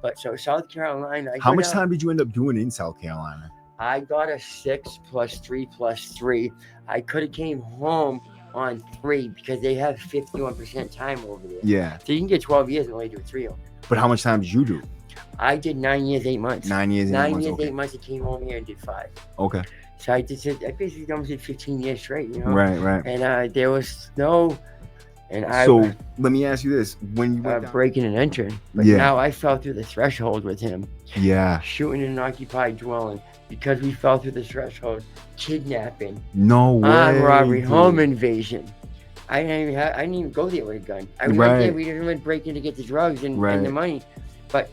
But so South Carolina, How much time did you end up doing in South Carolina? I got a 6 plus 3 plus 3. I could have came home on 3 because they have 51% time over there. Yeah. So you can get 12 years and only do 3 of them. But how much time did you do? I did 9 years, 8 months. 9 years, 8 months. 8 months. I came home here and did 5. Okay. So I basically almost did 15 years straight, you know? Right. And there was snow. And so let me ask you this: when you went breaking and entering, but now I fell through the threshold with him. Yeah. Shooting in an occupied dwelling because we fell through the threshold. Kidnapping. No way. Armed robbery. Home invasion. I didn't even go there with a gun. I went there. We didn't even break in to get the drugs and the money, but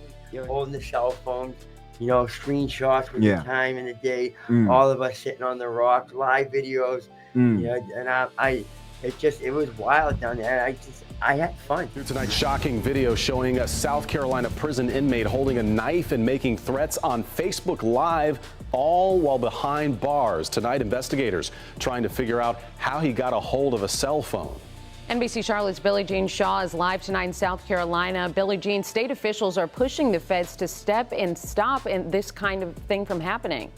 holding the cell phone. Screenshots with the time and the day. All of us sitting on the rock, live videos. And it was wild down there. I had fun. Tonight's shocking video showing a South Carolina prison inmate holding a knife and making threats on Facebook Live, all while behind bars. Tonight, investigators trying to figure out how he got a hold of a cell phone. NBC Charlotte's Billie Jean Shaw is live tonight in South Carolina. Billie Jean, state officials are pushing the feds to step and stop this kind of thing from happening.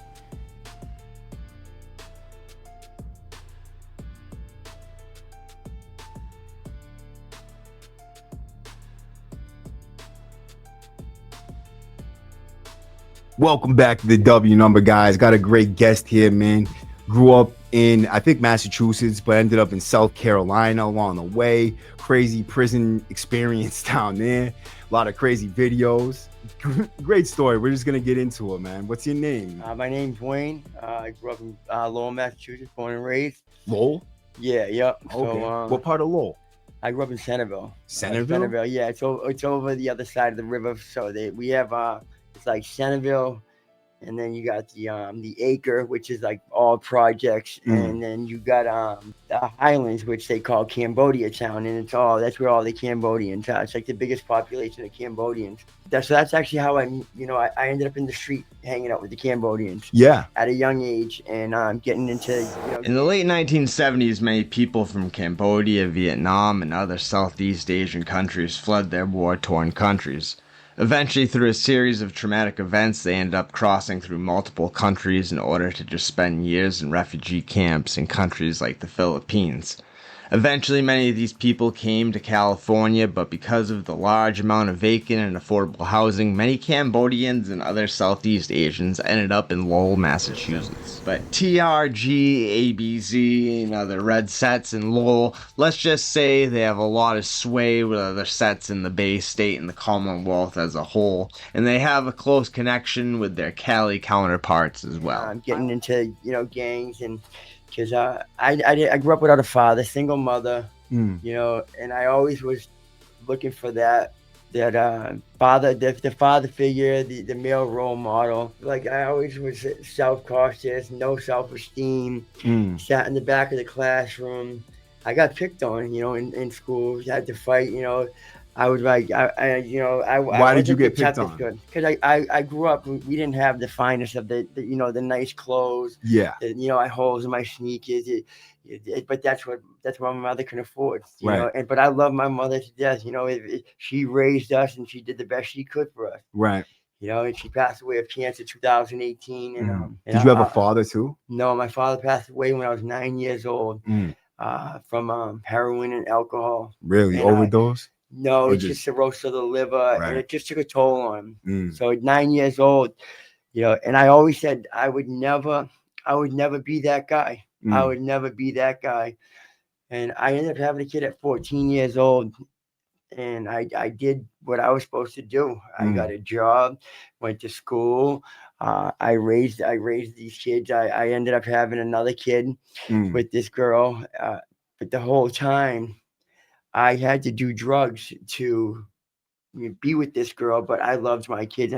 Welcome back to the W Number, guys. Got a great guest here, man. Grew up in, I think, Massachusetts, but ended up in South Carolina along the way. Crazy prison experience down there. A lot of crazy videos. Great story. We're just going to get into it, man. What's your name? My name's Wayne. I grew up in Lowell, Massachusetts, born and raised. Lowell? Yeah. Okay. So, what part of Lowell? I grew up in Centerville. Centerville? Yeah. It's over the other side of the river. So we have it's like Centerville, and then you got the Acre, which is like all projects, and then you got the Highlands, which they call Cambodia Town, and that's where all the Cambodians are. It's like the biggest population of Cambodians. That's actually how I ended up in the street hanging out with the Cambodians. Yeah. At a young age, and getting into In the late 1970s, many people from Cambodia, Vietnam, and other Southeast Asian countries fled their war-torn countries. Eventually, through a series of traumatic events, they ended up crossing through multiple countries in order to just spend years in refugee camps in countries like the Philippines. Eventually, many of these people came to California, but because of the large amount of vacant and affordable housing, many Cambodians and other Southeast Asians ended up in Lowell, Massachusetts. But TRG, ABZ, and other red sets in Lowell, let's just say they have a lot of sway with other sets in the Bay State and the Commonwealth as a whole, and they have a close connection with their Cali counterparts as well. Getting into, gangs and... Because I grew up without a father, single mother, and I always was looking for that father, the father figure, the male role model. Like I always was self-cautious, no self-esteem, sat in the back of the classroom. I got picked on, in school, had to fight, I was like, why did you get picked on? Because I grew up, we didn't have the finest of the nice clothes. Yeah. I had holes in my sneakers. But that's what my mother can afford. You know. But I love my mother to death. She raised us and she did the best she could for us. Right. And she passed away of cancer 2018. And did you have a father too? No, my father passed away when I was 9 years old from heroin and alcohol. Really? Overdose? No, it's just cirrhosis of the liver, and it just took a toll on him. So at 9 years old, and I always said I would never be that guy. I would never be that guy. And I ended up having a kid at 14 years old, and I did what I was supposed to do. I got a job, went to school. I raised these kids. I ended up having another kid with this girl, but the whole time I had to do drugs to be with this girl, but I loved my kids.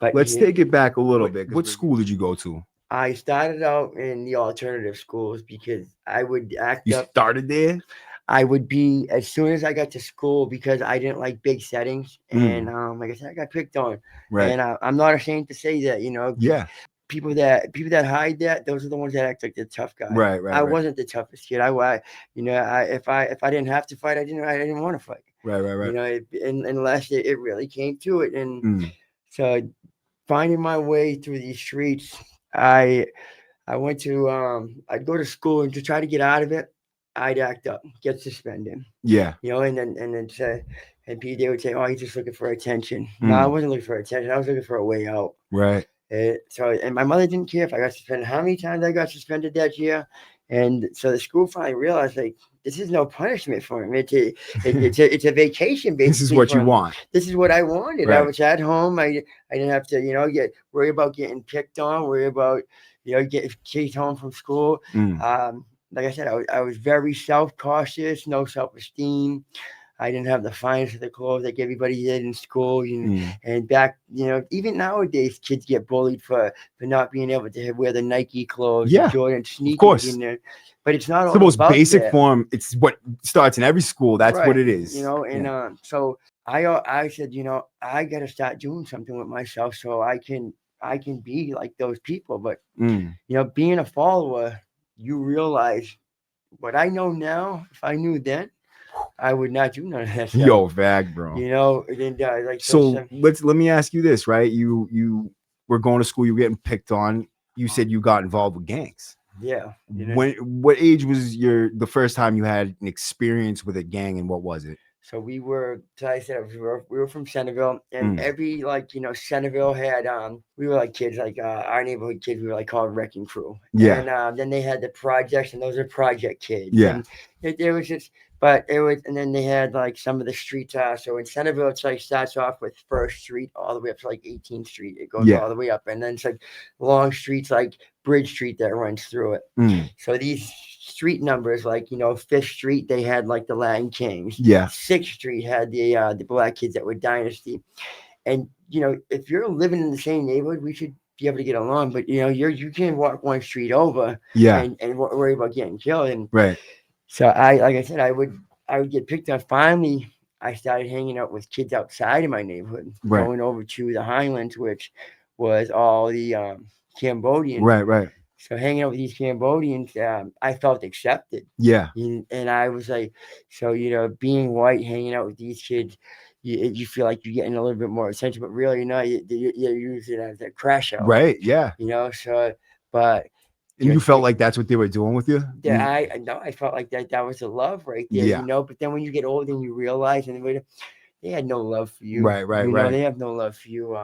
Let's take it back a little bit. What school did you go to? I started out in the alternative schools because I would act up. You started there? I would be, as soon as I got to school, because I didn't like big settings. And like I said, I got picked on. Right. And I'm not ashamed to say that, Yeah. People that hide that, those are the ones that act like the tough guy. Right. I wasn't the toughest kid. If I didn't have to fight, I didn't want to fight. Right. You know, unless it really came to it. And so finding my way through these streets, I went to I'd go to school, and to try to get out of it, I'd act up, get suspended. Yeah. You know, and then say, and they would say, "Oh, he's just looking for attention." No, I wasn't looking for attention. I was looking for a way out. Right. And my mother didn't care if I got suspended. How many times I got suspended that year? And so the school finally realized, like, this is no punishment for him. It's a vacation, basically. This is what you want. This is what I wanted. Right. I was at home. I didn't have to, you know, worry about getting picked on, worry about, you know, getting kids home from school. Like I said, I was very self-cautious, no self-esteem. I didn't have the finest of the clothes like everybody did in school. And back, you know, even nowadays, kids get bullied for not being able to wear the Nike clothes, the Jordan sneakers. Of course. In there. But it's not it's all the most about basic that. form. It's what starts in every school. That's Right. what it is. You know, and so I said, you know, I got to start doing something with myself so I can be like those people. But, you know, being a follower, you realize what I know now, if I knew then, I would not do none of that stuff. Yo, Vag, bro. You know, and like so let me ask you this, right? You were going to school, you were getting picked on. You said you got involved with gangs. Yeah. You know? What age was the first time you had an experience with a gang, and what was it? So we were from Centerville, and every, like, you know, Centerville had we were like kids, like our neighborhood kids, we were like called wrecking crew. Yeah. And then they had the projects, and those are project kids. Yeah. And it was just, but it was, and then they had like some of the streets. So in Centerville, it's like starts off with First Street all the way up to like 18th Street. It goes all the way up, and then it's like long streets like Bridge Street that runs through it. So these street numbers, like, you know, 5th Street, they had like the Latin Kings. Yeah. 6th Street had the black kids that were Dynasty. And, you know, if you're living in the same neighborhood, we should be able to get along. But, you know, you can't walk one street over and worry about getting killed. And so like I said, I would get picked on. Finally, I started hanging out with kids outside of my neighborhood, going over to the Highlands, which was all the Cambodians. Right. So hanging out with these Cambodians, I felt accepted. Yeah. And I was like, so, you know, being white, hanging out with these kids, you feel like you're getting a little bit more attention, but really you're not. You're using it as a crash out. Right. Yeah. You know, so, but. And you felt like that's what they were doing with you? Yeah, I felt like that was a love right there, you know. But then when you get older and you realize, and they had no love for you. Right. You know, they have no love for you.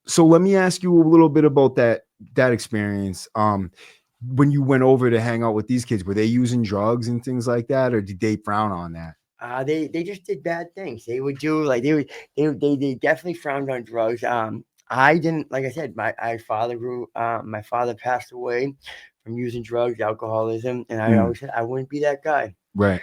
So let me ask you a little bit about that experience. When you went over to hang out with these kids, were they using drugs and things like that, or did they frown on that? They just did bad things. They would do like they definitely frowned on drugs. I didn't, like I said, my father passed away from using drugs, alcoholism, and I always said I wouldn't be that guy. Right.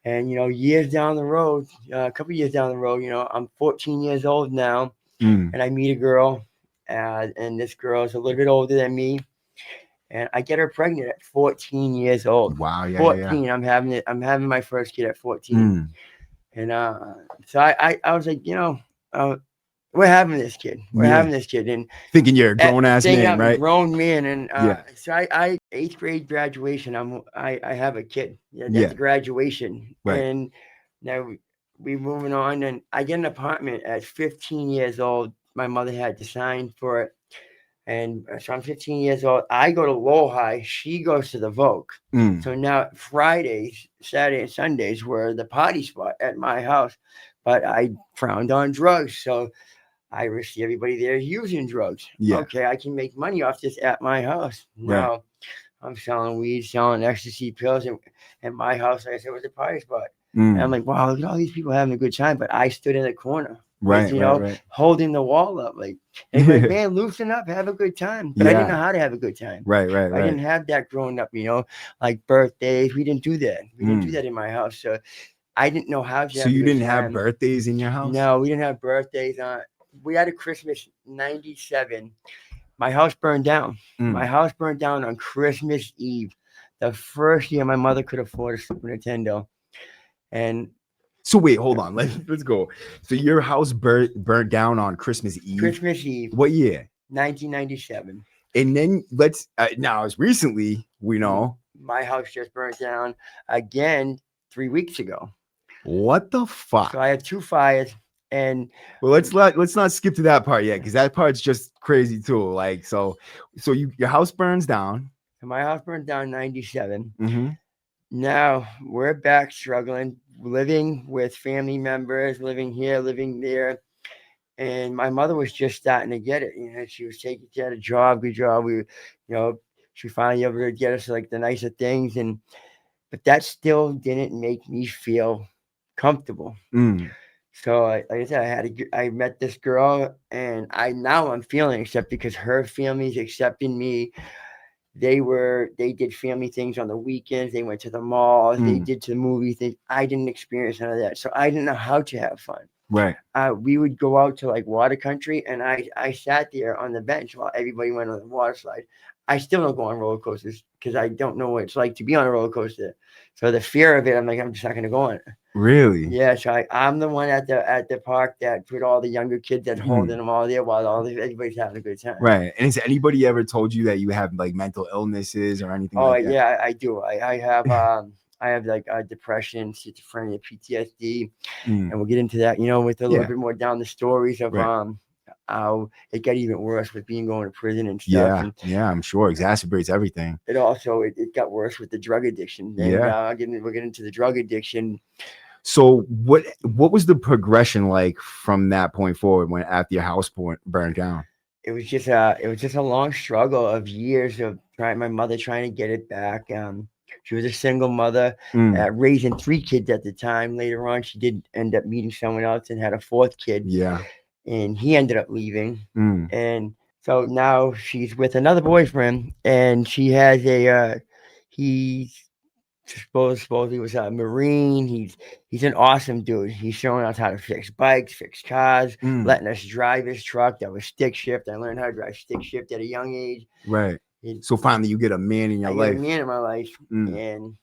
And, you know, years down the road, a couple years down the road, you know, I'm 14 years old now, and I meet a girl, and this girl is a little bit older than me, and I get her pregnant at 14 years old. Wow, yeah, 14. Yeah. I'm having my first kid at 14, and so I was like, you know, we're having this kid. We're having this kid, and thinking you're a grown ass man, right? A grown man, and so I 8th grade graduation. I have a kid. That's graduation, and now we moving on, and I get an apartment at 15 years old. My mother had to sign for it, and so I'm 15 years old. I go to Low High. She goes to the Vogue. So now Fridays, Saturday, and Sundays were the party spot at my house, but I frowned on drugs, so I see everybody there using drugs. Yeah. Okay, I can make money off this at my house. Now I'm selling weed, selling ecstasy pills, and at my house, like I said, was a party spot. And I'm like, wow, look at all these people having a good time. But I stood in the corner, holding the wall up, like, man, loosen up, have a good time. But I didn't know how to have a good time. Right. I didn't have that growing up, you know, like birthdays. We didn't do that. We didn't do that in my house. So I didn't know how to. So you didn't have birthdays in your house? No, we didn't have birthdays. We had a Christmas '97. My house burned down. My house burned down on Christmas Eve, the first year my mother could afford a Super Nintendo. And so wait, hold on. Let's go. So your house burnt down on Christmas Eve. Christmas Eve. What year? 1997. And then now as recently we know my house just burned down again 3 weeks ago. What the fuck? So I had 2 fires, and well, let's not skip to that part yet, because that part's just crazy too. Like, so your house burns down. so my house burned down in 97. Mm-hmm. Now we're back struggling, living with family members, living here, living there. And my mother was just starting to get it. She was taking care of a job, good job. She finally able to get us like the nicer things, but that still didn't make me feel comfortable. So, like I said, I met this girl, and I'm feeling accepted because her family's accepting me. They did family things on the weekends. They went to the malls. They did to the movie things. I didn't experience none of that, so I didn't know how to have fun. Right. We would go out to like water country, and I sat there on the bench while everybody went on the water slide. I still don't go on roller coasters because I don't know what it's like to be on a roller coaster. So the fear of it, I'm like, I'm just not going to go on it. Really? Yeah. So I'm the one at the park that put all the younger kids that holding them all there while everybody's having a good time. Right. And has anybody ever told you that you have like mental illnesses or anything like that? Oh yeah, I do. I have like depression, schizophrenia, PTSD, and we'll get into that, with a little bit more down the stories of how it got even worse with going to prison and stuff. Yeah, I'm sure exacerbates everything. It also it got worse with the drug addiction. And we'll get into the drug addiction. So what was the progression like from that point forward after your house burned down? It was just a long struggle of years of my mother trying to get it back. She was a single mother, raising 3 kids at the time. Later on, she did end up meeting someone else and had a 4th kid. Yeah. And he ended up leaving. And so now she's with another boyfriend, and she has he's supposedly was a Marine. He's an awesome dude. He's showing us how to fix bikes, fix cars, letting us drive his truck. That was stick shift. I learned how to drive stick shift at a young age. Right. So finally you get a man in your life. I get a man in my life. And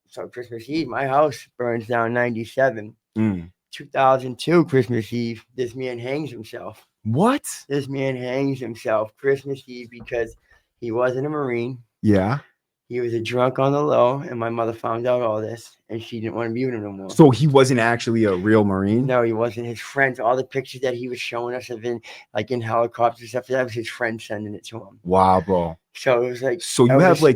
so Christmas Eve, my house burns down in 97. 2002 Christmas Eve, this man hangs himself. What? This man hangs himself Christmas Eve because he wasn't a Marine. Yeah. He was a drunk on the low, and my mother found out all this, and she didn't want to be with him no more. So he wasn't actually a real Marine? No, he wasn't. His friends, all the pictures that he was showing us of in helicopters and stuff, that was his friend sending it to him. Wow, bro. So it was like,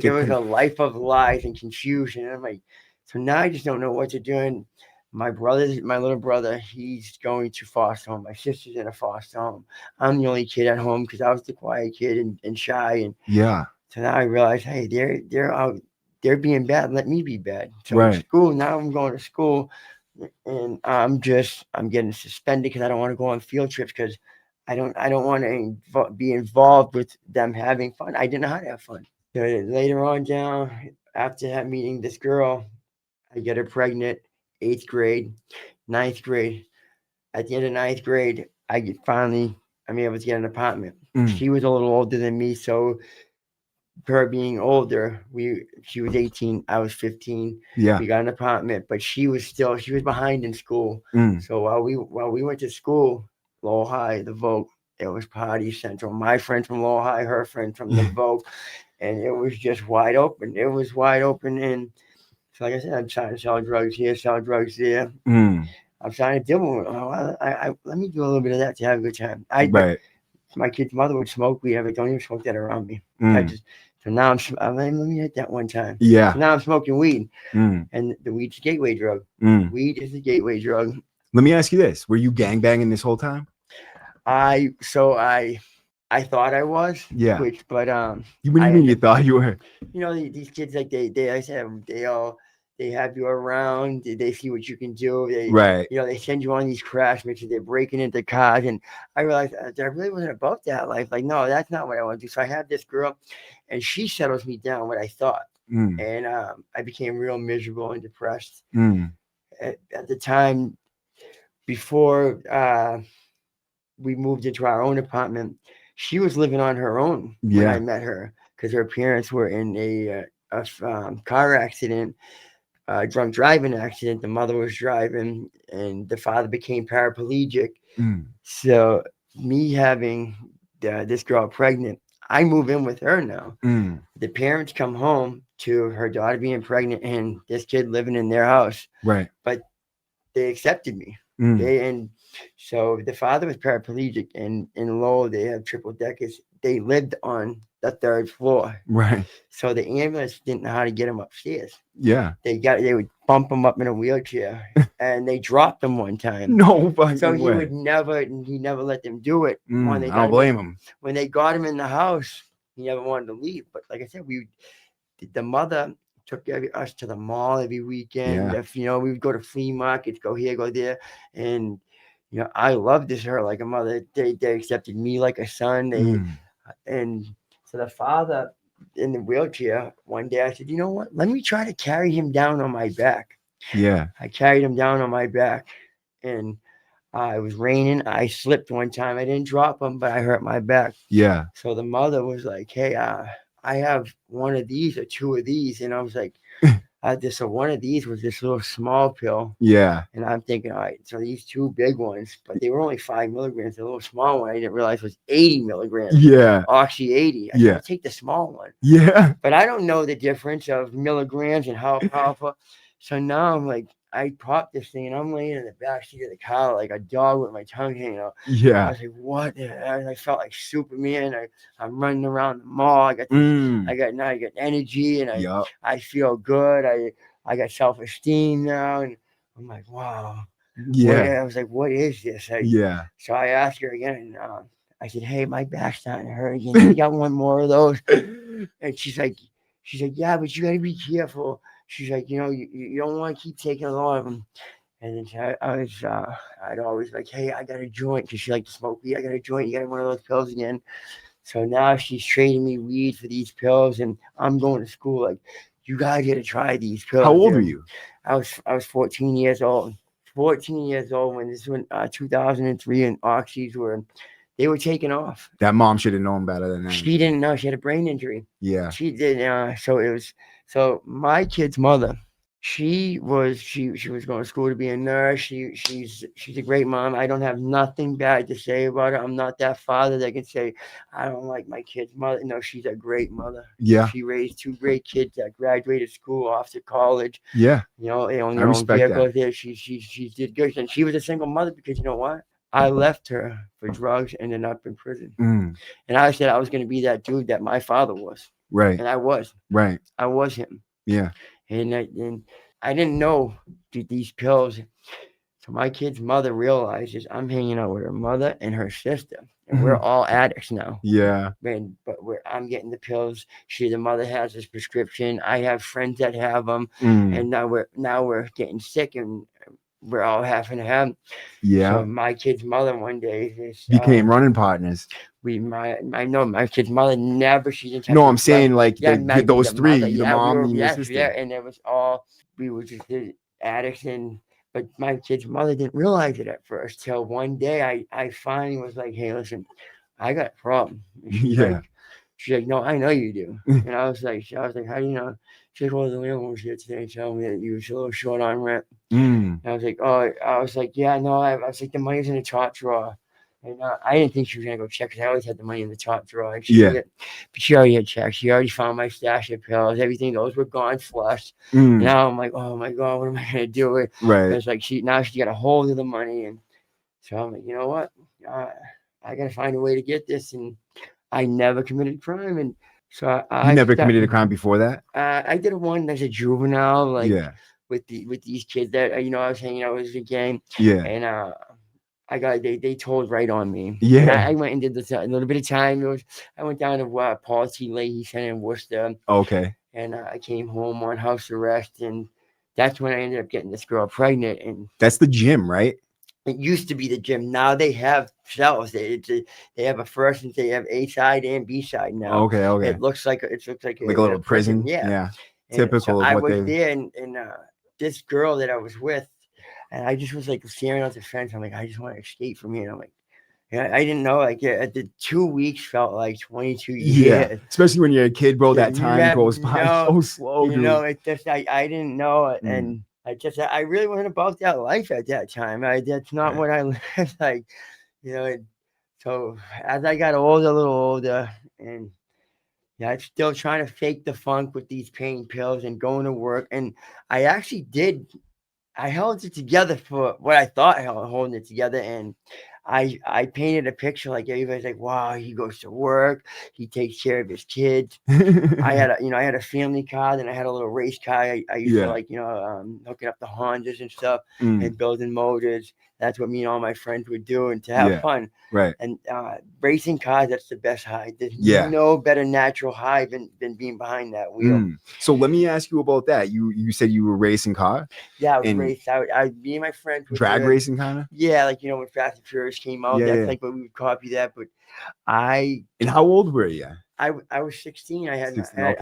it was a life of lies and confusion. And I'm like, so now I just don't know what to do. And my little brother, he's going to foster home. My sister's in a foster home. I'm the only kid at home because I was the quiet kid and shy. And so now I realize, hey, they're being bad. Let me be bad. So in school, now I'm going to school, and I'm getting suspended because I don't want to go on field trips because I don't want to be involved with them having fun. I didn't know how to have fun. So later on down, after meeting this girl, I get her pregnant, 8th grade, 9th grade. At the end of 9th grade, I'm able to get an apartment. She was a little older than me, so her being older, she was 18, I was 15. Yeah. We got an apartment, but she was behind in school. So while we went to school, Lowell High, the Vogue, it was party central. My friend from Lowell High, her friend from the Vogue, and it was just wide open. It was wide open, and so like I said, I'm trying to sell drugs here, sell drugs there. I'm trying to deal with it. Let me do a little bit of that to have a good time. My kid's mother would smoke weed. I'm like, don't even smoke that around me. So now let me hit that one time. Yeah. So now I'm smoking weed, and the weed's a gateway drug. Weed is a gateway drug. Let me ask you this: were you gangbanging this whole time? I thought I was. Yeah. But what do you mean you thought you were? These kids, like they have you around. They see what you can do. They send you on these crash missions. They're breaking into cars, and I realized I really wasn't about that life. Like, no, that's not what I want to do. So I have this girl, and she settles me down. What I thought, and I became real miserable and depressed. At the time, before we moved into our own apartment, she was living on her own when I met her because her parents were in a car accident. Drunk driving accident. The mother was driving, and the father became paraplegic. So me having this girl pregnant, I move in with her now. The parents come home to her daughter being pregnant and this kid living in their house. Right. But they accepted me. And so the father was paraplegic, and in Lowell they have triple deckers. They lived on the 3rd floor. Right. So the ambulance didn't know how to get him upstairs. Yeah. They would bump him up in a wheelchair, and they dropped him one time. No fucking So way. he never let them do it. I don't blame him. When they got him in the house, he never wanted to leave. But like I said, the mother took us to the mall every weekend. Yeah. If we would go to flea markets, go here, go there, and I loved her like a mother. They accepted me like a son. And so the father in the wheelchair, one day I said, you know what? Let me try to carry him down on my back. Yeah. I carried him down on my back, and it was raining. I slipped one time. I didn't drop him, but I hurt my back. Yeah. So the mother was like, hey, I have one of these or two of these. And I was like, so one of these was this little small pill. Yeah. And I'm thinking, all right, so these two big ones, but they were only 5 milligrams. The little small one I didn't realize was 80 milligrams. Yeah. Oxy 80. I said, I'll take the small one. Yeah. But I don't know the difference of milligrams and how powerful. So now I'm like, I popped this thing, and I'm laying in the back seat of the car like a dog with my tongue hanging out. Yeah. I was like, what? And I felt like Superman. I'm running around the mall. I got energy, and I feel good. I got self-esteem now, and I'm like, wow. Yeah. I was like, what is this? So I asked her again, and I said, hey, my back's starting to hurt again. You got one more of those? And she's like, yeah, but you got to be careful. She's like, you don't want to keep taking a lot of them. And then I'd always like, hey, I got a joint, because she liked to smoke weed. I got a joint. You got one of those pills again. So now she's trading me weed for these pills, and I'm going to school. Like, you guys got to try these pills. How old were you? I was 14 years old. 14 years old when 2003, and oxys they were taking off. That mom should have known better than that. She didn't know. She had a brain injury. Yeah. She did. So my kid's mother, she was going to school to be a nurse. She's a great mom. I don't have nothing bad to say about her. I'm not that father that can say I don't like my kid's mother. No, she's a great mother. Yeah. She raised 2 great kids that graduated school, off to college. Yeah. They own their own vehicles there. She did good. And she was a single mother because you know what? I left her for drugs and ended up in prison. And I said I was going to be that dude that my father was. Right. And I was. Right. I was him. Yeah. And I didn't know these pills. So my kid's mother realizes I'm hanging out with her mother and her sister. And we're all addicts now. Yeah. But I'm getting the pills. The mother has this prescription. I have friends that have them. And now we're getting sick, and we're all having to have. Yeah. So my kid's mother one day became running partners. I know my kid's mother never. She didn't. No, I'm saying like those three, the mom and your sister. Yeah, and it was all we were just addicts, but my kid's mother didn't realize it at first. Till one day, I finally was like, "Hey, listen, I got a problem." She's like, "No, I know you do." And I was like, "How do you know?" She's like, "Well, the landlord was here today telling me that you was a little short on rent." And I was like, "Oh," I was like, "Yeah, no." I was like, "The money's in the top drawer." And I didn't think she was gonna go check, because I always had the money in the top drawer. And she already had checked. She already found my stash of pills. Everything, those were gone, flushed. Now I'm like, oh my god, what am I gonna do? Right. It's like she got a hold of the money, and so I'm like, you know what? I gotta find a way to get this. And I never committed a crime, and so you never committed a crime before that. I did one as a juvenile, with these kids that I was hanging out with the gang. Yeah. And they told right on me. Yeah. And I went and did a little bit of time. I went down to Policy Lake Center in Worcester. Okay. And I came home on house arrest, and that's when I ended up getting this girl pregnant. And that's the gym, right? It used to be the gym. Now they have cells. They have a first, and they have A side and B side now. Okay. It looks like a little prison. Yeah. Typical. So I was there, and this girl that I was with, and I just was like staring out the fence. I'm like, I just want to escape from here. And I'm like, I didn't know. Like, the 2 weeks felt like 22 years. Yeah, especially when you're a kid, bro. That time goes by so slow. It's just I didn't know it, and I really wasn't about that life at that time. That's not what I lived like, So as I got older, a little older, and I'm still trying to fake the funk with these pain pills and going to work. And I actually did I held it together for what I thought holding it together, and I painted a picture like everybody's like, wow, he goes to work, he takes care of his kids. I had a family car, then I had a little race car. I used to like, hooking up the Hondas and stuff and building motors. That's what me and all my friends would do, and to have fun. Right. And racing cars, that's the best high. There's no better natural high than being behind that wheel. So let me ask you about that. You said you were racing car? Yeah, I was raced. Me and my friends would drag racing kind of? Yeah, like, when Fast and Furious came out, that's like what we would copy that. But And how old were you? I was 16. I had 16,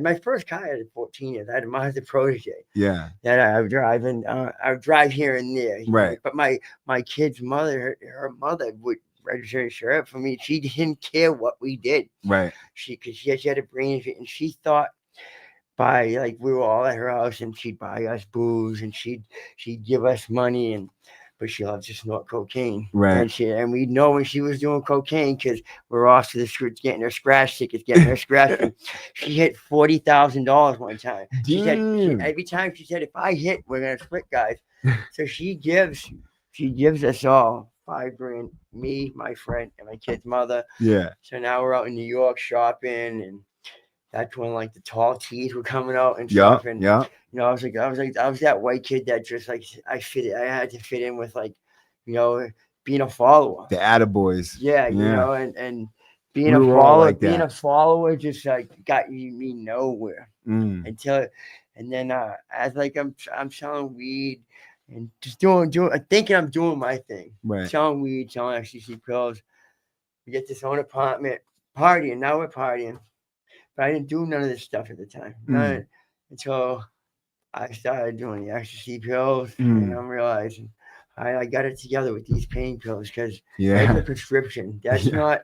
my first car. I had 14 years. I had a Mazda Protege. Yeah. That I would drive, and I would drive here and there. Right. But my kid's mother, her mother would register and insure it for me. She didn't care what we did. Right. Because she had a brain, and she thought we were all at her house, and she'd buy us booze, and she'd give us money, but she loves to snort cocaine. Right. And we'd know when she was doing cocaine because we're off to the streets getting her scratch tickets, getting her scratch. She hit $40,000 one time. She said every time she said, if I hit, we're gonna split, guys. So she gives us all $5,000, me, my friend, and my kid's mother. Yeah. So now we're out in New York shopping, and that's when like the tall tees were coming out and stuff. And I was that white kid that just like I had to fit in with being a follower. The attaboys. Yeah. And being a follower just got me nowhere until, and then as I'm selling weed and just thinking I'm doing my thing. Right. Selling weed, selling ecstasy pills. We get this own apartment, partying. Now we're partying. But I didn't do none of this stuff at the time. Until I started doing the ecstasy pills, and I'm realizing I got it together with these pain pills because it's a prescription. That's not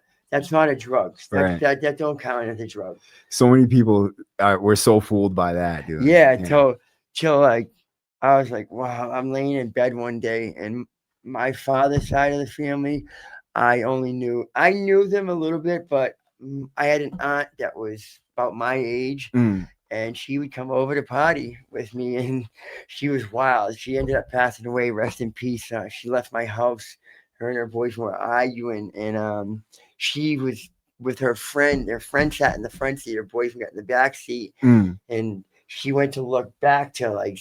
a drug. That don't count as a drug. So many people were so fooled by that, dude. Yeah, till I was like, wow. I'm laying in bed one day, and my father's side of the family, I knew them a little bit, but I had an aunt that was about my age, and she would come over to party with me, and she was wild. She ended up passing away. Rest in peace. She left my house. Her and her boyfriend were arguing, and she was with her friend. Their friend sat in the front seat. Her boyfriend got in the back seat, and she went to look back to like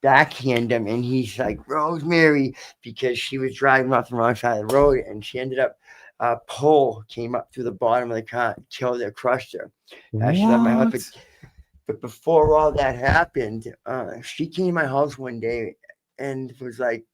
backhand him, and he's like, Rosemary, because she was driving off the wrong side of the road, and she ended up. A pole came up through the bottom of the car, killed her, crushed her. She left my house. But before all that happened, she came to my house one day and was like,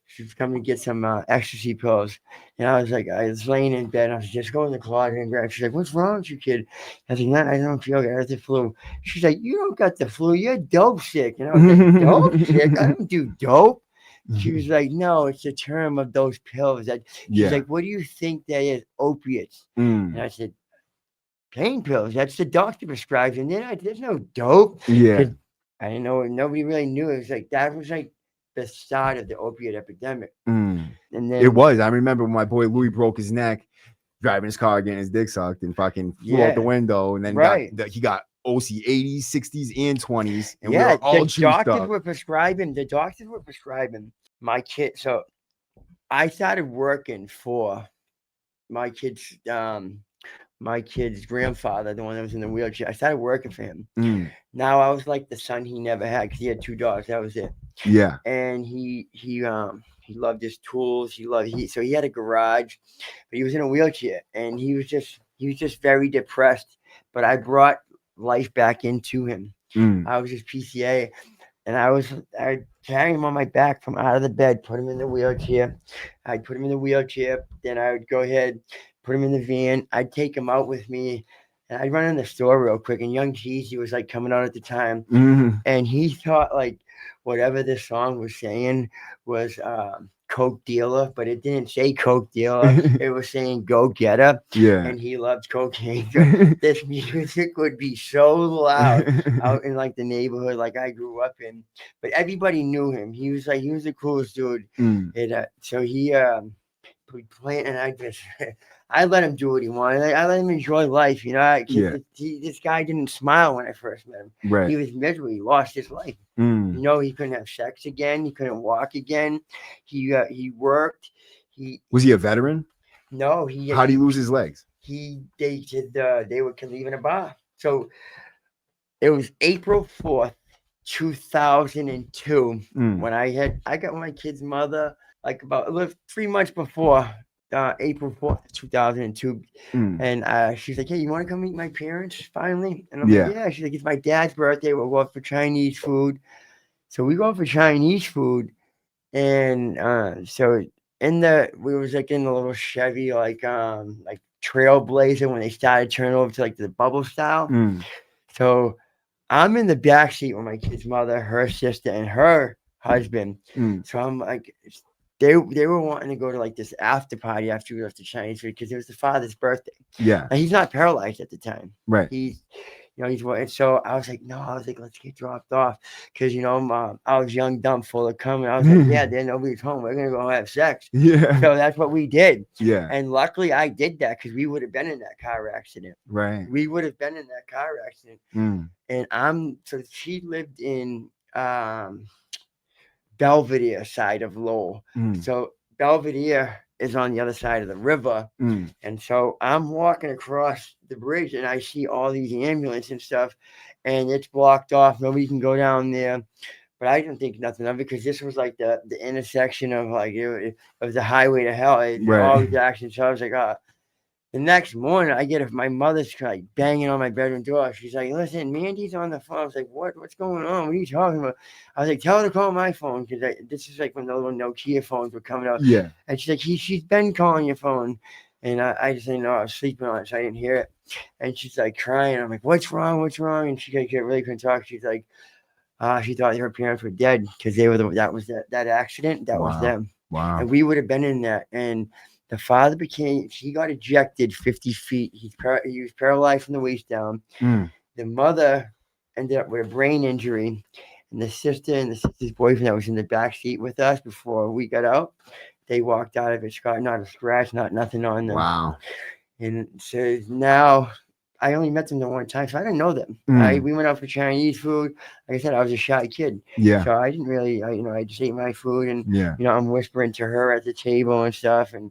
she was coming to get some ecstasy pills. And I was laying in bed. I was just going to the closet and grab. She's like, what's wrong with you, kid? I was like, I don't feel good. I have the flu. She's like, you don't got the flu. You're dope sick. And I was like, dope sick? I don't do dope. She was like, no, it's the term of those pills. She's like, what do you think that is? Opiates. And I said, pain pills. That's the doctor prescribes. And then there's no dope. Yeah. I didn't know. Nobody really knew. It was like, that was like the start of the opiate epidemic. And then it was. I remember when my boy Louis broke his neck driving his car, getting his dick sucked, and fucking flew out the window. And then he got OC 80s, 60s, and 20s. And we were all the doctors were prescribing my kid. So I started working for my kid's grandfather, the one that was in the wheelchair. I started working for him. Now I was like the son he never had because he had 2 dogs. That was it. Yeah. And he loved his tools. So he had a garage, but he was in a wheelchair, and he was just very depressed. But I brought life back into him. I was his PCA, and I'd carry him on my back from out of the bed, put him in the wheelchair. I'd put him in the wheelchair. Then I would go ahead, put him in the van. I'd take him out with me, and I'd run in the store real quick. And Young Jeezy was like coming out at the time, and he thought like whatever this song was saying was Coke dealer, but it didn't say Coke dealer. It was saying go getter. Yeah. And he loved cocaine. This music would be so loud out in like the neighborhood like I grew up in, but everybody knew him. He was the coolest dude. And so he playing, and I let him do what he wanted. I let him enjoy life. You know, this guy didn't smile when I first met him. Right. He was miserable. He lost his life. You know, he couldn't have sex again. He couldn't walk again. He worked. Was he a veteran? No, How did he lose his legs? They were leaving a bar. So it was April 4th, 2002, when I got my kid's mother like about 3 months before April 4th, 2002. And she's like, hey, you want to come meet my parents finally? And I'm like, yeah. She's like, it's my dad's birthday. We'll go out for Chinese food. So we go out for Chinese food. And so we was like in the little Chevy, like Trailblazer when they started turning over to like the bubble style. So I'm in the back seat with my kid's mother, her sister, and her husband. So I'm like, they were wanting to go to like this after party after we left the Chinese food because it was the father's birthday. Yeah. And he's not paralyzed at the time. Right. He's and so I was like, no, let's get dropped off. Cause I was young, dumb, full of cum. I was like, yeah, then nobody's home. We're going to go have sex. Yeah. So that's what we did. Yeah. And luckily I did that because we would have been in that car accident. Right. We would have been in that car accident. And so she lived in Belvedere side of Lowell. So Belvedere is on the other side of the river. And so I'm walking across the bridge and I see all these ambulances and stuff, and it's blocked off. Nobody can go down there. But I didn't think nothing of it because this was like the intersection of like it was the highway to hell. All these actions. So I was like, the next morning, I get my mother's like banging on my bedroom door. She's like, listen, Mandy's on the phone. I was like, what's going on? What are you talking about? I was like, tell her to call my phone because this is like when the little Nokia phones were coming out. Yeah. And she's like, she's been calling your phone. And I just didn't know I was sleeping on it, so I didn't hear it. And she's like crying. I'm like, what's wrong? What's wrong? And she really couldn't talk. She's like, she thought her parents were dead because they were that accident. That was them. Wow. And we would have been in that. And the father he got ejected 50 feet. He was paralyzed from the waist down. The mother ended up with a brain injury. And the sister and the sister's boyfriend that was in the back seat with us before we got out, they walked out of it, not a scratch, nothing on them. Wow. And so now I only met them the one time, so I didn't know them. We went out for Chinese food. Like I said, I was a shy kid. Yeah. So I didn't really, I just ate my food, and I'm whispering to her at the table and stuff. And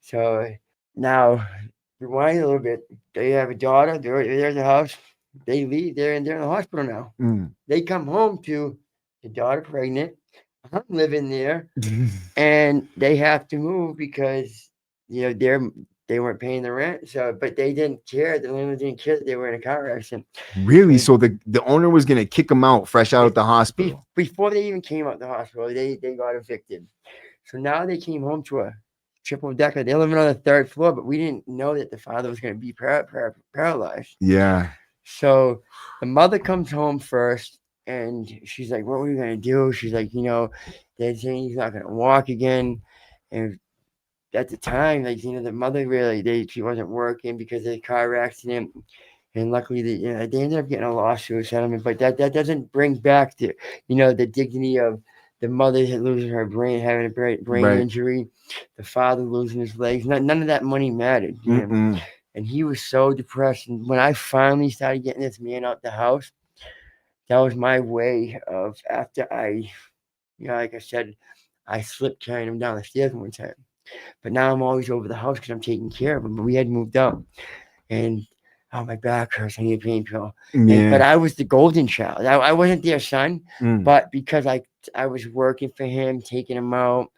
so now, rewind a little bit. They have a daughter. They're at the house. They leave. They're in the hospital now. They come home to the daughter pregnant. I'm living there, and they have to move because they weren't paying the rent. So, but they didn't care. The landlord didn't care that they were in a car accident. Really? So the owner was gonna kick them out fresh out of the hospital before they even came out of the hospital. They got evicted. So now they came home to a triple decker. They're living on the 3rd floor, but we didn't know that the father was going to be paralyzed. Yeah. So the mother comes home first. And she's like, what are we going to do? She's like, they're saying he's not going to walk again. And at the time, like, the mother really, she wasn't working because of the car accident. And luckily, they ended up getting a lawsuit settlement. But that doesn't bring back the dignity of the mother losing her brain, having a brain injury, the father losing his legs. None of that money mattered. And he was so depressed. And when I finally started getting this man out the house, that was my way of, after I, like I said, I slipped carrying him down the stairs one time. But now I'm always over the house because I'm taking care of him. But we had moved up. And, my back hurts. I need a pain pill. Yeah. But I was the golden child. I wasn't their son. But because I was working for him, taking him out,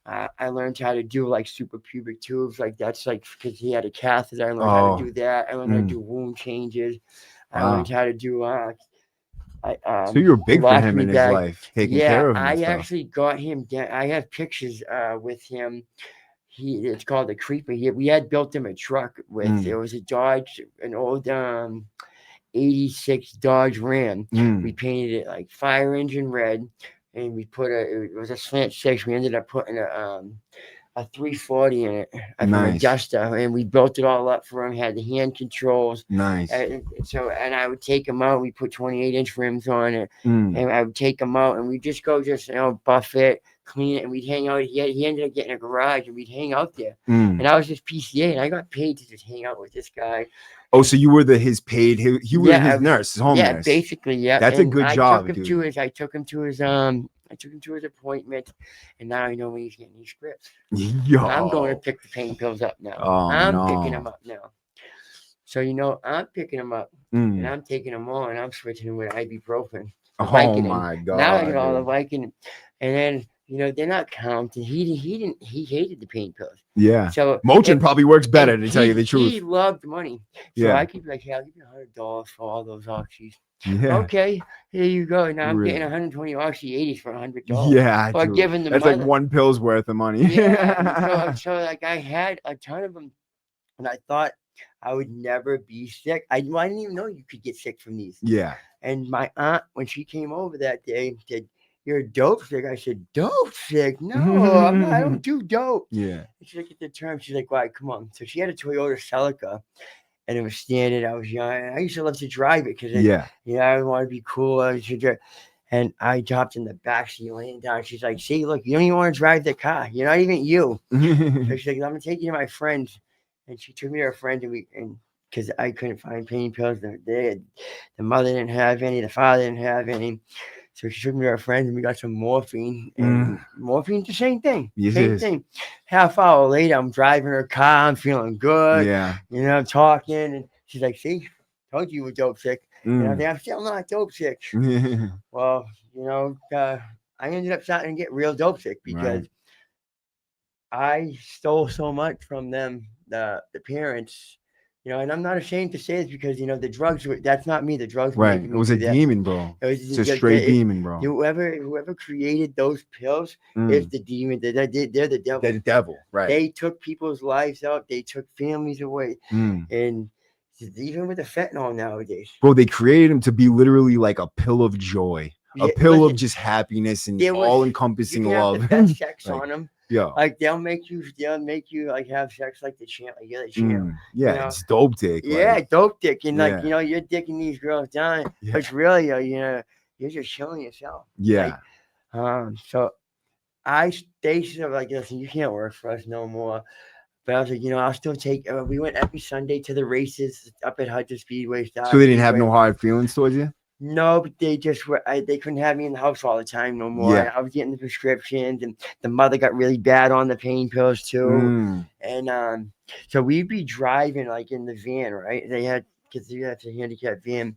I learned how to do like suprapubic tubes. Like that's like because he had a catheter. I learned how to do that. I learned how to do wound changes. I learned how to do so you were big for him in his life, taking care of him. I actually got him down. I have pictures with him. It's called the Creeper. We had built him a truck with it was a Dodge, an old 86 Dodge Ram. We painted it like fire engine red, and we put it was a slant 6. We ended up putting a 340 in it from a Duster, and we built it all up for him. Had the hand controls. Nice. And I would take him out. We put 28-inch rims on it, and I would take him out, and we just buff it, clean it, and we'd hang out. He ended up getting a garage, and we'd hang out there. And I was just PCA, and I got paid to just hang out with this guy. Oh, so you were his paid, he was his nurse, his home nurse. Basically, yeah. That's a good job, dude. I took him to his appointment, and now I know when he's getting these scripts. Yo. I'm going to pick the pain pills up now. I'm picking them up now. So, I'm picking them up, and I'm taking them all, and I'm switching them with ibuprofen. Oh my God! Now I get all the Vicodin, and then they're not counting. He hated the pain pills. Yeah. So Motrin probably works better, to tell you the truth. He loved money. So I could be like, hey, I'll give you $100 for all those oxys. Yeah. Okay, here you go. Now I'm getting 120 oxy 80s for $100. Yeah, or giving them. That's like one pill's worth of money. Yeah. so like I had a ton of them, and I thought I would never be sick. I didn't even know you could get sick from these. Yeah. And my aunt, when she came over that day, said, "You're dope sick." I said, "Dope sick? No, I don't do dope." Yeah. And she looked at the term. She's like, "Why? Come on." So she had a Toyota Celica, and it was standard. I was young. I used to love to drive it because I want to be cool. And I dropped in the backseat, laying down. She's like, "See, look, you don't even want to drive the car. You're not even you." So she's like, "I'm gonna take you to my friends," and she took me to her friend, and because I couldn't find pain pills. The mother didn't have any. The father didn't have any. So she took me to her friends, and we got some morphine. And morphine's the same thing. Yes, same thing. Half hour later, I'm driving her car. I'm feeling good. Yeah. I'm talking. And she's like, "See, told you were dope sick." And I think I'm still not dope sick. Well, I ended up starting to get real dope sick because I stole so much from them, the parents. And I'm not ashamed to say this because the drugs that's not me. The drugs were right. It was a demon, bro. It's a straight demon, bro. Whoever created those pills is the demon. They're the devil. They're the devil, right? They took people's lives out. They took families away, and even with the fentanyl nowadays, bro, they created him to be literally like a pill of joy, a pill of just happiness and all-encompassing love. Have the best sex on them. Yeah, like they'll make you like have sex like the champ, like you're the champ. It's dope dick. Dope dick, and you're dicking these girls down, but really, you're just killing yourself. Yeah. So they said like, "Listen, you can't work for us no more." But I was like, I'll still take. We went every Sunday to the races up at Hudson Speedway. So they didn't have no hard feelings towards you. No, but they just were. They couldn't have me in the house all the time no more. Yeah. I was getting the prescriptions, and the mother got really bad on the pain pills too. And so we'd be driving like in the van, right? Because they had a handicapped van,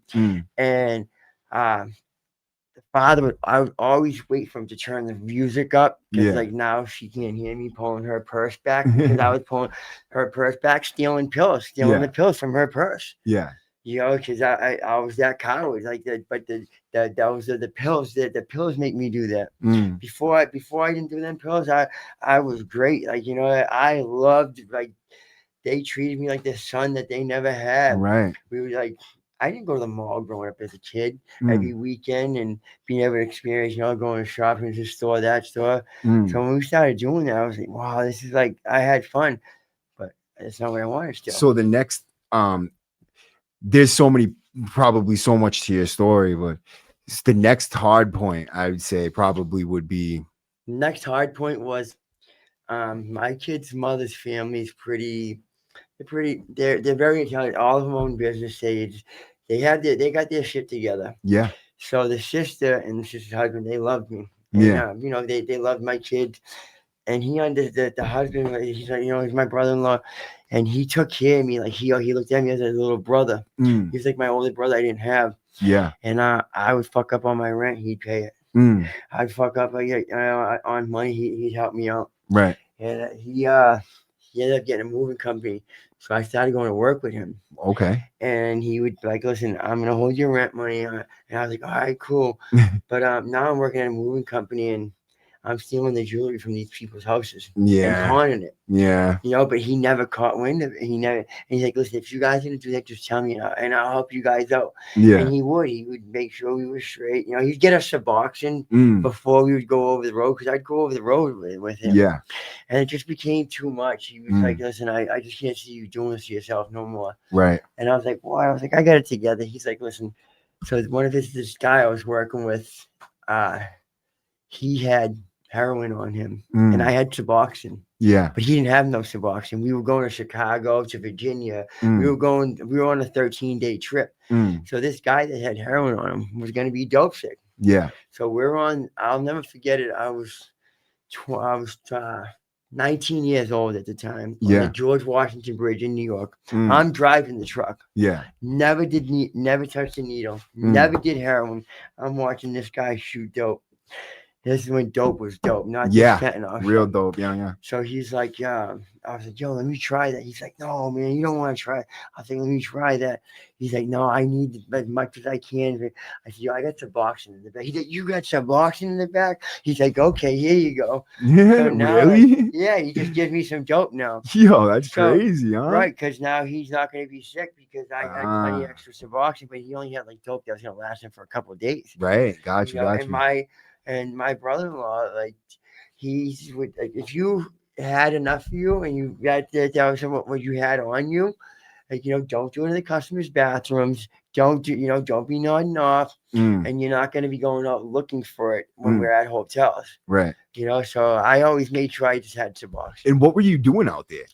and the father I would always wait for him to turn the music up because like now she can't hear me pulling her purse back because I was pulling her purse back, stealing the pills from her purse. Yeah. Because I was that coward like that, but those are the pills. The pills make me do that. Before I didn't do them pills, I was great. Like I loved like they treated me like the son that they never had. Right. We were like I didn't go to the mall growing up as a kid every weekend and being able to experience going shopping to this store, that store. So when we started doing that, I was like, wow, this is like I had fun, but it's not what I wanted still. So the next there's probably so much to your story, but it's the next hard point I would say probably would be. The next hard point was my kid's mother's family is they're very intelligent. All of them own businesses. They got their shit together. Yeah. So the sister and the sister's husband, they loved me. And, they loved my kids. And he understood the husband, he's like, he's my brother-in-law. And he took care of me. Like he looked at me as a little brother. He was like my older brother I didn't have. Yeah. And I would fuck up on my rent, he'd pay it. I'd fuck up on money, he'd help me out. Right. And he ended up getting a moving company. So I started going to work with him. Okay. And he would be like, listen, I'm going to hold your rent money. And I was like, all right, cool. But now I'm working at a moving company and I'm stealing the jewelry from these people's houses. Yeah. And pawning it. Yeah. But he never caught wind of it. And he's like, listen, if you guys didn't do that, just tell me and I'll help you guys out. Yeah. And he would make sure we were straight. He'd get us Suboxone before we would go over the road because I'd go over the road with him. Yeah. And it just became too much. He was like, listen, I just can't see you doing this to yourself no more. Right. And I was like, well, I got it together. He's like, listen. So one of this guy I was working with, he had heroin on him, and I had Suboxone. Yeah. But he didn't have no Suboxone. We were going to Chicago, to Virginia. We were on a 13-day trip. So this guy that had heroin on him was going to be dope sick. Yeah. So I'll never forget it. I was 19 years old at the time on the George Washington Bridge in New York. I'm driving the truck. Yeah. Never touched a needle. Never did heroin. I'm watching this guy shoot dope. This is when dope was dope, not just fentanyl. Real dope. Yeah. So he's like, I was like, yo, let me try that. He's like, no, man, you don't want to try it. I think, let me try that. He's like, no, I need as much as I can. I said, yo, I got Suboxone in the back. He's like, you got Suboxone in the back? He's like, okay, here you go. Yeah, so now, really? Yeah, he just gives me some dope now. Yo, that's crazy, huh? Right, because now he's not going to be sick because I had plenty extra Suboxone, but he only had like dope that was going to last him for a couple of days. Right, got you. And my brother-in-law, like, if you had enough of you and you got that was what you had on you, like, don't do it in the customers' bathrooms. Don't be nodding off, and you're not going to be going out looking for it when we're at hotels. Right. So I always made sure I just had Suboxone. And what were you doing out there?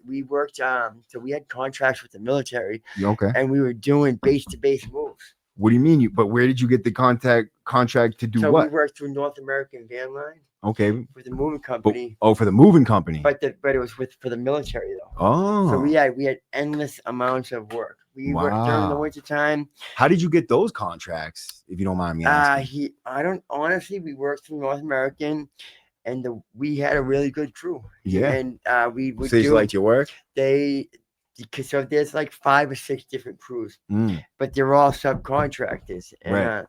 We worked, so we had contracts with the military. Okay. And we were doing base-to-base moves. What do you mean? But where did you get the contract to do what? We worked through North American Van Line. Okay. For the moving company. For the moving company. But it was for the military though. Oh. So we had endless amounts of work. We worked during the winter time. How did you get those contracts, if you don't mind me asking? We worked through North American, and we had a really good crew. Yeah. And we would you liked your work? So there's like 5 or 6 different crews, but they're all subcontractors. And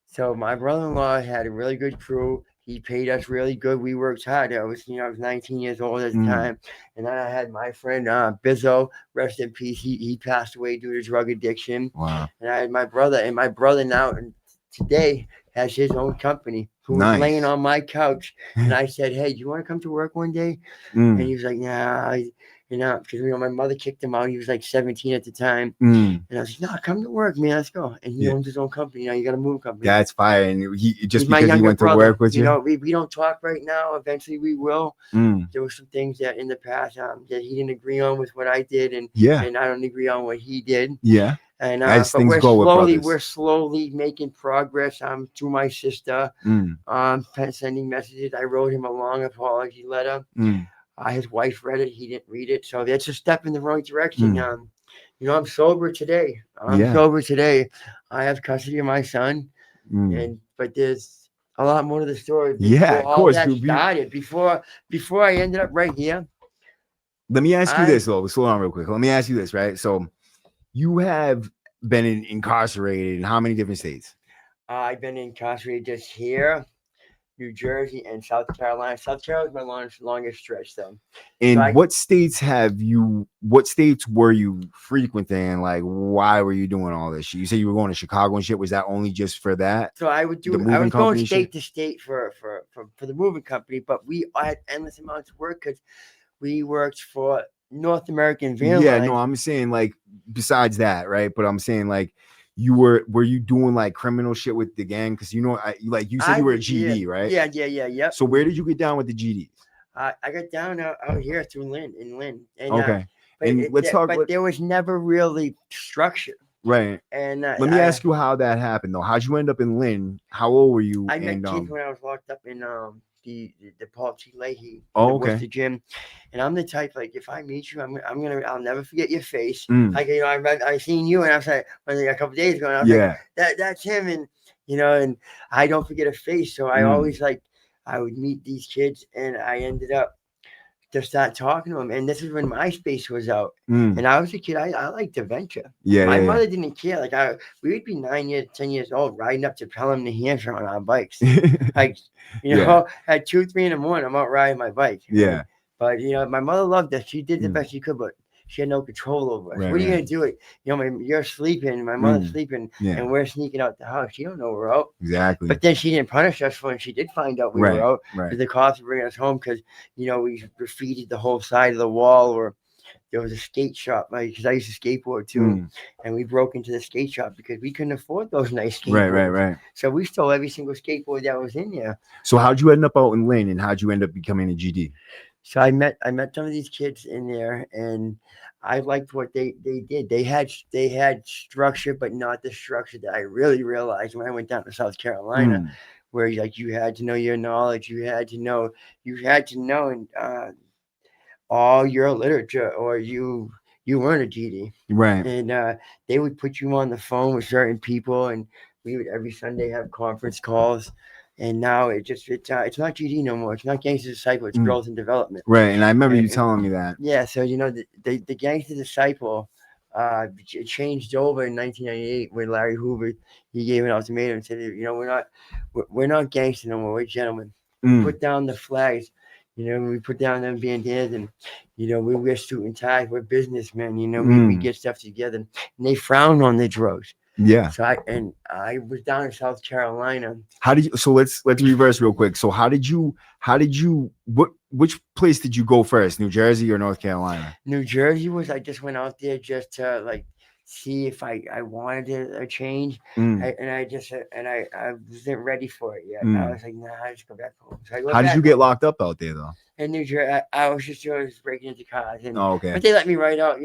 so my brother-in-law had a really good crew. He paid us really good. We worked hard. I was 19 years old at the time. And then I had my friend Bizzo, rest in peace. He passed away due to drug addiction. Wow. And I had my brother, and my brother now today has his own company, who was laying on my couch. And I said, hey, do you want to come to work one day? And he was like, nah. Because my mother kicked him out. He was like 17 at the time. And I was like, no, come to work, man. Let's go. And he owns his own company now. You got to move company. That's fine. And because he went brother. To work with you. We don't talk right now. Eventually we will. There were some things that in the past that he didn't agree on with what I did, and I don't agree on what he did. Yeah. And but we're slowly making progress. Through my sister, sending messages. I wrote him a long apology letter. His wife read it. He didn't read it. So that's a step in the right direction. I'm sober today. Sober today. I have custody of my son. But there's a lot more to the story. Of course. That started before I ended up right here. Let me ask you this, though. Slow down real quick. Let me ask you this, right? So you have been incarcerated in how many different states? I've been incarcerated just here, New Jersey, and South Carolina. South Carolina was my longest stretch, though. And what states were you frequenting? Like, why were you doing all this shit? You said you were going to Chicago and shit. Was that only just for that? So I was going state to state for the moving company, but we had endless amounts of work because we worked for North American Van Line. Yeah, no, I'm saying like besides that, right? But I'm saying like, were you doing like criminal shit with the gang? Because you said you were a GD, right? Yeah. So where did you get down with the GDs? I got down out here through Lynn. And, okay. But there was never really structure. Right. And let me ask you how that happened though. How'd you end up in Lynn? How old were you? I met kids when I was locked up in the Paul T. Leahy. The gym. And I'm the type, like, if I meet you, I'll never forget your face. Like, I seen you, and I was like, a couple days ago, and I was like, that's him, and I don't forget a face. So I always I would meet these kids, and I ended up to start talking to them. And this is when MySpace was out, and I was a kid. I liked to venture. My mother didn't care. Like we would be 9 years, 10 years old, riding up to Pelham, New Hampshire on our bikes. Like, at 2, 3 in the morning, I'm out riding my bike. Yeah. But my mother loved us. She did the best she could, but she had no control over us. What are you gonna do? You're sleeping, my mother's sleeping, and we're sneaking out the house. She don't know we're out. Exactly. But then she didn't punish us when she did find out we were out. Right. The cops were bringing us home because we graffitied the whole side of the wall, or there was a skate shop, because I used to skateboard too, and we broke into the skate shop because we couldn't afford those nice skateboards. Right. So we stole every single skateboard that was in there. So how'd you end up out in Lynn, and how'd you end up becoming a GD? So I met some of these kids in there, and I liked what they did. They had structure, but not the structure that I really realized when I went down to South Carolina, where like you had to know your knowledge, you had to know all your literature, or you weren't a GD, right? And they would put you on the phone with certain people, and we would every Sunday have conference calls. And now it's not GD no more. It's not Gangster Disciple. It's Growth and Development. Right. And I remember you telling me that. Yeah. So the Gangster Disciple changed over in 1998 when Larry Hoover, he gave an ultimatum and said, we're not gangster no more. We're gentlemen. Put down the flags. We put down them bandanas, and we wear suit and tie. We're businessmen. We get stuff together. And they frown on the drugs. Yeah. So I was down in South Carolina. How did you? So let's reverse real quick. So which place did you go first? New Jersey or North Carolina? New Jersey I just went out there just to see if I wanted a change, and I wasn't ready for it yet. I was like, nah, I just go back home. So how did you get locked up out there though? In New Jersey, I was just breaking into cars, okay. But they let me right out.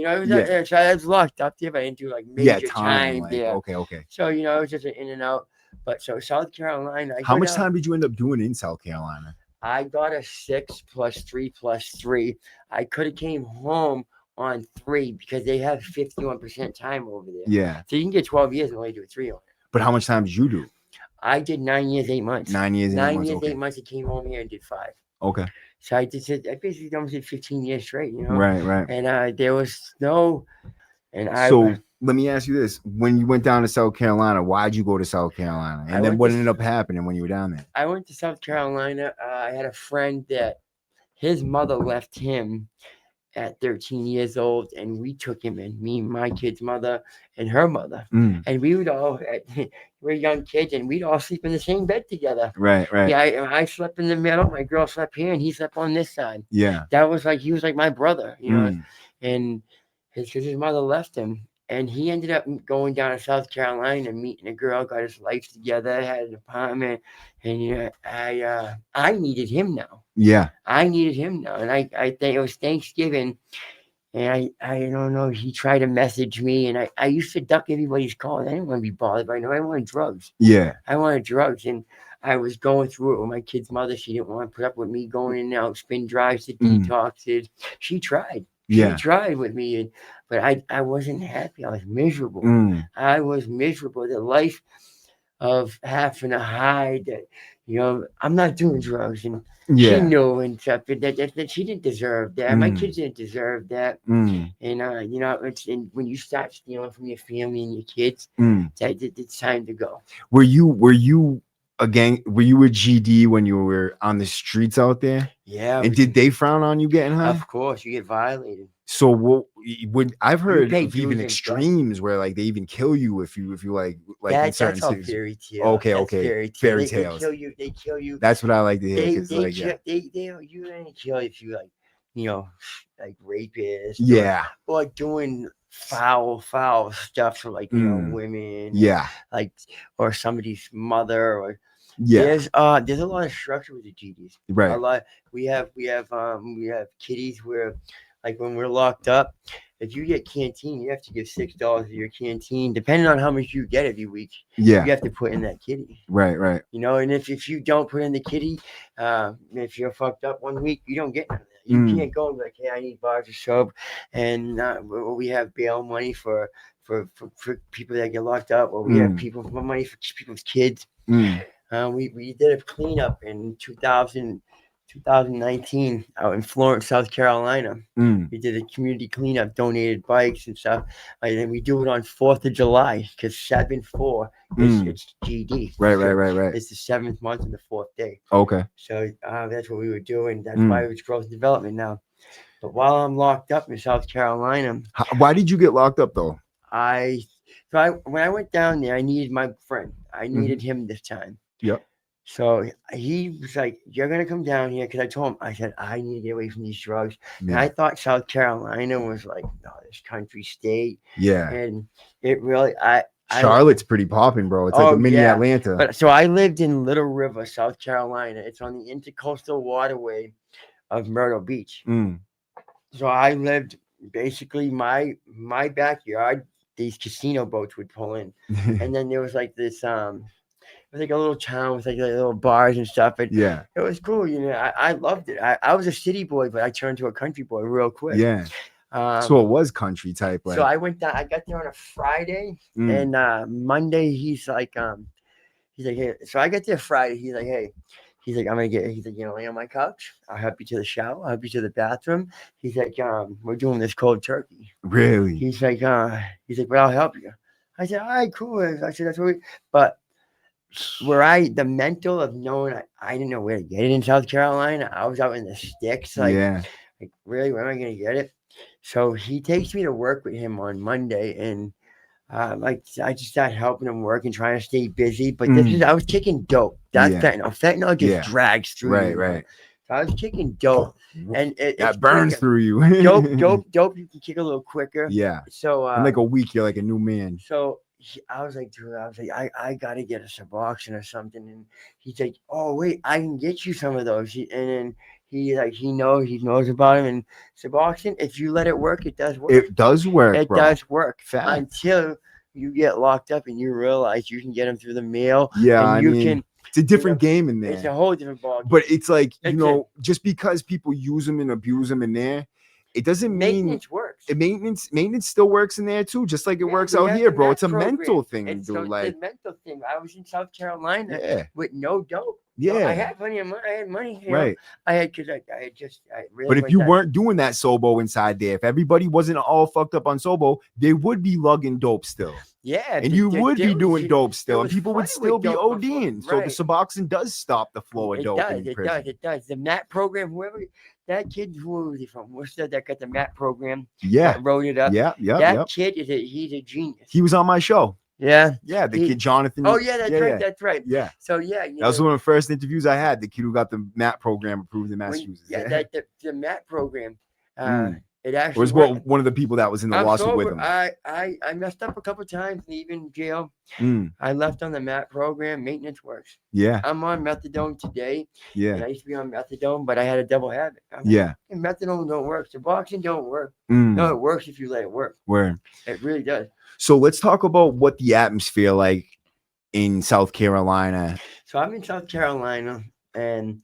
So I was locked up there, but I didn't do major time there. Okay. So it was just an in and out. But so South Carolina. How much time did you end up doing in South Carolina? I got a 6 + 3 + 3. I could have came home on 3 because they have 51% time over there. Yeah. So you can get 12 years and only do 3 on it. But how much time did you do? I did 9 years, 8 months. 9 years, 8 months. I came home here and did 5. Okay. So I basically almost did 15 years straight, Right. And there was no, so let me ask you this: when you went down to South Carolina, why'd you go to South Carolina? And then what ended up happening when you were down there? I went to South Carolina. I had a friend that his mother left him at 13 years old, and we took him in, me, my kid's mother, and her mother. And we would all, we're young kids, and we'd all sleep in the same bed together. Right. Yeah, I slept in the middle, my girl slept here, and he slept on this side. Yeah. That was he was like my brother, and his mother left him. And he ended up going down to South Carolina and meeting a girl, got his life together, had an apartment, and I needed him now. Yeah, I needed him now, and I think it was Thanksgiving, and I don't know. He tried to message me, and I used to duck everybody's calls. I didn't want to be bothered by I wanted drugs. Yeah, I wanted drugs, and I was going through it with my kid's mother. She didn't want to put up with me going in and out, spin drives to detoxes. She tried. She tried with me, but I wasn't happy. I was miserable. I was miserable. The life of having to hide that, I'm not doing drugs, and she knew and stuff that she didn't deserve that. My kids didn't deserve that. And and when you start stealing from your family and your kids, it's time to go. Were you a GD when you were on the streets out there? Yeah. And did they frown on you getting high? Of course, you get violated. So I've heard of even extremes where they even kill you if you like in certain that's all cities. fairy tale. Okay. Fairy tales. They kill you. That's what I like to hear. You only kill if you rapists. Yeah. Or doing foul stuff for women. Yeah. Or somebody's mother or. Yeah, there's a lot of structure with the GDs. Right. A lot. We have kitties where, when we're locked up, if you get canteen, you have to give $6 to your canteen, depending on how much you get every week. Yeah, you have to put in that kitty. Right. And if you don't put in the kitty, if you're fucked up 1 week, you don't get none of that. You can't go and be like, hey, I need bars of soap, and we have bail money for people that get locked up, or we have money for people's kids. We did a cleanup in 2019 out in Florence, South Carolina. We did a community cleanup, donated bikes and stuff. And then we do it on 4th of July because 7/4 it's GD. Right. It's the 7th month and the 4th day. Okay. So that's what we were doing. That's why it's growth and development now. But while I'm locked up in South Carolina, why did you get locked up though? when I went down there, I needed my friend. I needed him this time. Yep. So he was like, "You're gonna come down here," because I told him, I said, "I need to get away from these drugs." And I thought South Carolina was like, oh, this country state. Yeah. And it really, Charlotte's pretty popping, bro. It's like a mini Atlanta. But so I lived in Little River, South Carolina. It's on the intercoastal waterway of Myrtle Beach. So I lived basically my backyard. These casino boats would pull in, and then there was like this it was like a little town with like little bars and stuff. And yeah, it was cool. You know, I loved it. I was a city boy, but I turned to a country boy real quick. Yeah. So it was country type. Like. So I went down. I got there on a Friday, and Monday he's like, hey. So I get there Friday. He's like, hey. He's like, I'm gonna get. He's like, you know, lay on my couch. I'll help you to the shower. I'll help you to the bathroom. He's like, we're doing this cold turkey. Really? He's like, but I'll help you. I said, all right, cool. I said, that's what. But the mental of knowing I didn't know where to get it in South Carolina. I was out in the sticks. Like really, where am I gonna get it? So he takes me to work with him on Monday, and like I just started helping him work and trying to stay busy. But I was kicking dope. That's fentanyl. Fentanyl just drags through you. Right. So I was kicking dope, and it burns through you. dope. You can kick a little quicker. Yeah. So in like a week, you're like a new man. So I was like, dude, I gotta get a Suboxone or something. And he's like, oh wait, I can get you some of those. And then he knows about him. And Suboxone, if you let it work, it does work. It does work. It does work. Fact. Until you get locked up and you realize you can get them through the mail. Yeah, and you can. It's a different game in there. It's a whole different ball game. But it's like, just because people use them and abuse them in there, it doesn't mean maintenance works. Maintenance still works in there too, just like it works out here, bro. It's a mental thing, dude. So like the mental thing. I was in South Carolina with no dope. Yeah, I had plenty of money. I had money. Right. I had because I really. But if you weren't doing that Sobo inside there, if everybody wasn't all fucked up on Sobo, they would be lugging dope still. Yeah, and you would be doing dope still, and people would still be ODing. So the Suboxone does stop the flow of dope. It does. The MAT program, whoever that kid, who was he from? Worcester that got the MAT program. Yeah, wrote it up. Yeah. That kid he's a genius. He was on my show. Yeah. The kid Jonathan. Oh yeah, that's right. Yeah. So that was one of the first interviews I had. The kid who got the MAT program approved in Massachusetts. The MAT program. It actually was one of the people that was in the lawsuit with him. I messed up a couple times leaving jail. I left on the MAT program. Maintenance works. Yeah. I'm on methadone today. Yeah. And I used to be on methadone, but I had a double habit. Methadone don't work. Suboxone don't work. No, it works if you let it work. Where? It really does. So let's talk about what the atmosphere like in South Carolina. So I'm in South Carolina, and